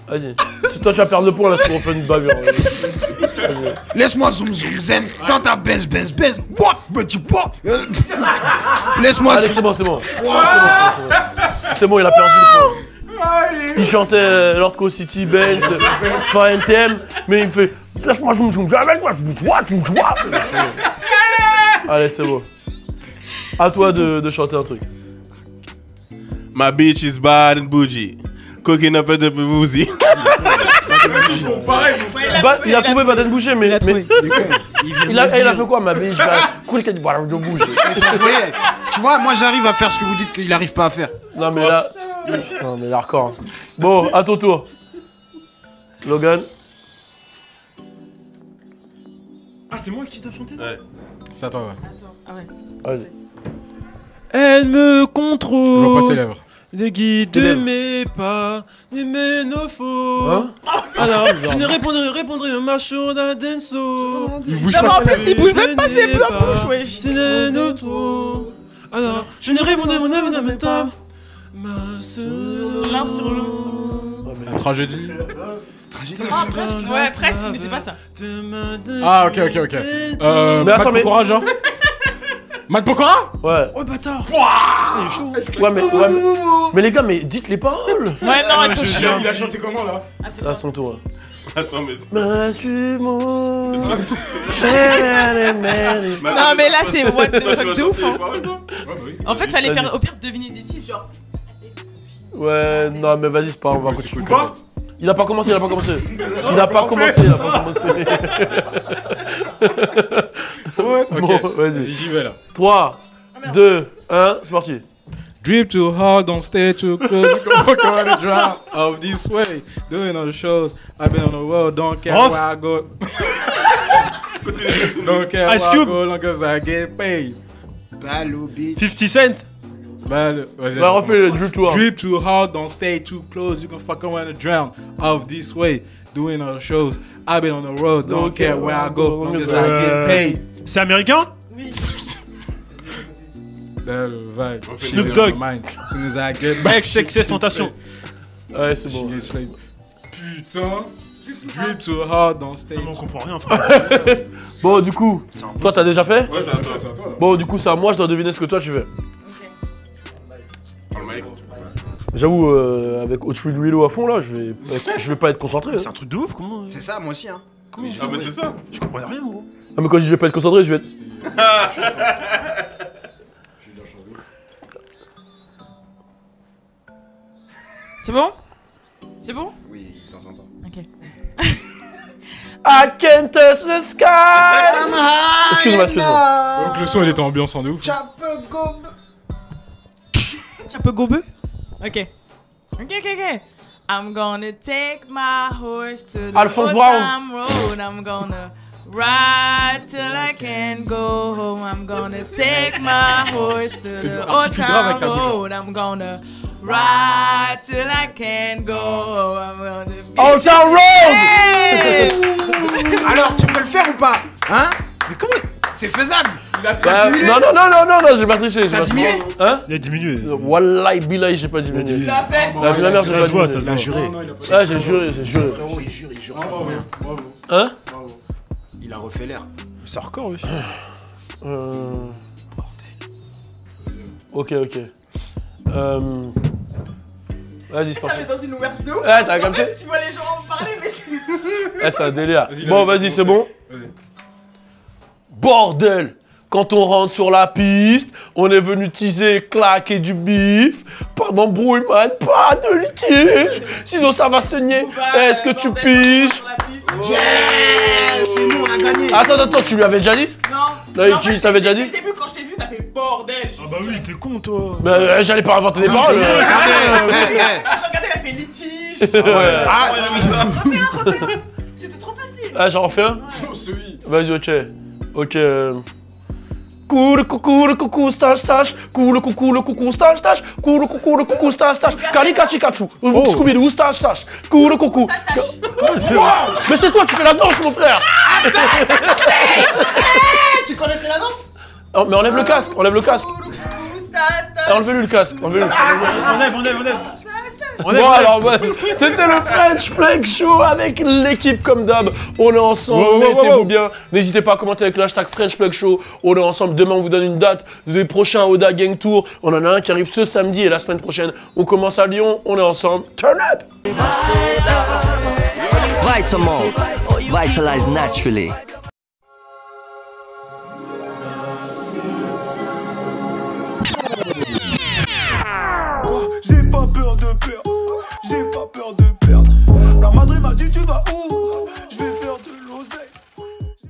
Vas-y. Si toi tu vas perdre le point là, c'est pour faire une bavure. Vas-y. Laisse-moi zoom zen dans ta baisse. What? Petit bois. Laisse-moi Allez, c'est bon. C'est bon, il a perdu le point. Il chantait Lord Co City, Benz, Fire NTM, mais il me fait laisse-moi zoom, avec moi, Allez, c'est bon. À toi de chanter un truc. My bitch is bad and bougie. Cooking up at the boozy. Il a trouvé Baden Boucher, mais. Il a fait quoi, ma biche? Tu vois, moi j'arrive à faire ce que vous dites qu'il arrive pas à faire. Non, mais là. Non, mais hardcore. Bon, à ton tour. Logan. Ah, c'est moi qui dois chanter? Ouais. C'est à toi, ouais. Ah ouais. Vas-y. Elle me contrôle. Je vois pas ses lèvres. Des guides de mes pas, des ménophos. Hein? Alors, je ne répondrai au marchand d'Adenso. Non, mais en plus, il bouge même pas ses bouches, wesh. C'est le nôtre. Alors, je ne répondrai mon âme à ta. L'un sur l'autre. C'est une tragédie. Ah, presque. Ouais, presque, mais c'est pas ça. Ah, ok. Mais attends, mais. Pokora, genre Matt Pokora? Ouais. Oh bâtard. Il est chaud. Mais les gars, mais dites les paroles. Ouais, non, elles sont chiantes. Il a chanté comment là? C'est à son tour. Attends, mais. Non, mais là, c'est what the fuck de ouf. Hein. En fait, fallait faire au pire deviner des titres, genre. Ouais, non, mais vas-y, c'est pas grave, on va continuer. Il a pas commencé. Ouais, Bon, vas-y. J'y vais là. 3, 2, 1, c'est parti. Drip too hard, don't stay too close. You can walk around the drown of this way. Doing all the shows. I've been on the road, don't care where I go. Don't care where I go, long as I get paid. Balou, bitch. 50 Cent. Vas-y. Bah, refais le drip too hard. Drip too hard, don't stay too close. You can fuck around the drown of this way. Doing all the shows. I've been on the road, don't care where I go, long as I get paid. C'est américain? Le vibe. Snoop Dogg. Soon as I get Mec, Success Tentation. Ouais, c'est bon. Putain. Drip too hard, don't stay. Non, mais on comprend rien, frère. Bon, du coup, toi t'as déjà fait? Ouais, c'est à toi. Bon, du coup, c'est à moi, je dois deviner ce que toi tu fais. J'avoue, avec Hot Grillo à fond là, je vais pas être concentré. C'est un truc de ouf, comment? C'est ça, moi aussi, hein. Ah, mais c'est ça. Je comprenais rien, gros. Ah, mais quand je dis je vais pas être concentré, je vais être. C'est bon? C'est bon? Oui, t'entends pas. Ok. I can touch the sky! Excuse-moi. Donc le son il était ambiançant de ouf. Chapeau gobeux? Ok. I'm gonna take my horse to the Alphonse old Brown. time road. I'm gonna ride till I can't go home. I'm gonna take my horse to the old time road. I'm gonna ride till I can't go home. I'm gonna Old Town Road! Alors, tu peux le faire ou pas? Hein? Mais comment? C'est faisable. Non, j'ai pas triché. T'as diminué? Hein? Il a diminué. Wallahi billahi, j'ai pas diminué. Tu l'as fait. La vie de ma mère, j'ai pas diminué. Il a juré. Ah, j'ai juré. Frérot, il jure. Hein? Il a refait l'air. C'est record, oui. Ok. Vas-y, c'est Ça parti. met dans une ouverture de ouf. Ah, t'as capté? Tu vois les gens parler, mais C'est un délire. Bon, vas-y, c'est bon. Bordel! Quand on rentre sur la piste, on est venu teaser, claquer du bif. Pas d'embrouille, man, pas de litige. Sinon, ça va saigner. Est-ce que tu piges? Yeah! C'est nous, on a gagné. Attends, tu lui avais déjà dit? Non. Non, tu t'avais déjà dit? Au début, quand je t'ai vu, t'as fait bordel. Ah bah oui, t'es con, toi. Mais j'allais pas inventer des paroles. J'ai regardé, il a fait litige. C'était trop facile. Ah, j'en refais un? Vas-y, ok. Cool, coucou, stache. Cool, coucou, stache. Cool, coucou, stache. Kalika Chikachu. Scooby-Doo, stache. Cool, coucou. Mais c'est toi, tu fais la danse, mon frère. Tu connaissais la danse? Oh, mais enlève le casque. Enlevez-lui le casque. Enlève. Bon alors, c'était le French Flag Show avec l'équipe comme d'hab. On est ensemble, mettez-vous bien. N'hésitez pas à commenter avec le hashtag French Flag Show. On est ensemble. Demain, on vous donne une date des prochains Oda Gang Tour. On en a un qui arrive ce samedi et la semaine prochaine, on commence à Lyon. On est ensemble. Turn up! Vitamalt. Vitalize naturally. J'ai pas peur de perdre, j'ai pas peur de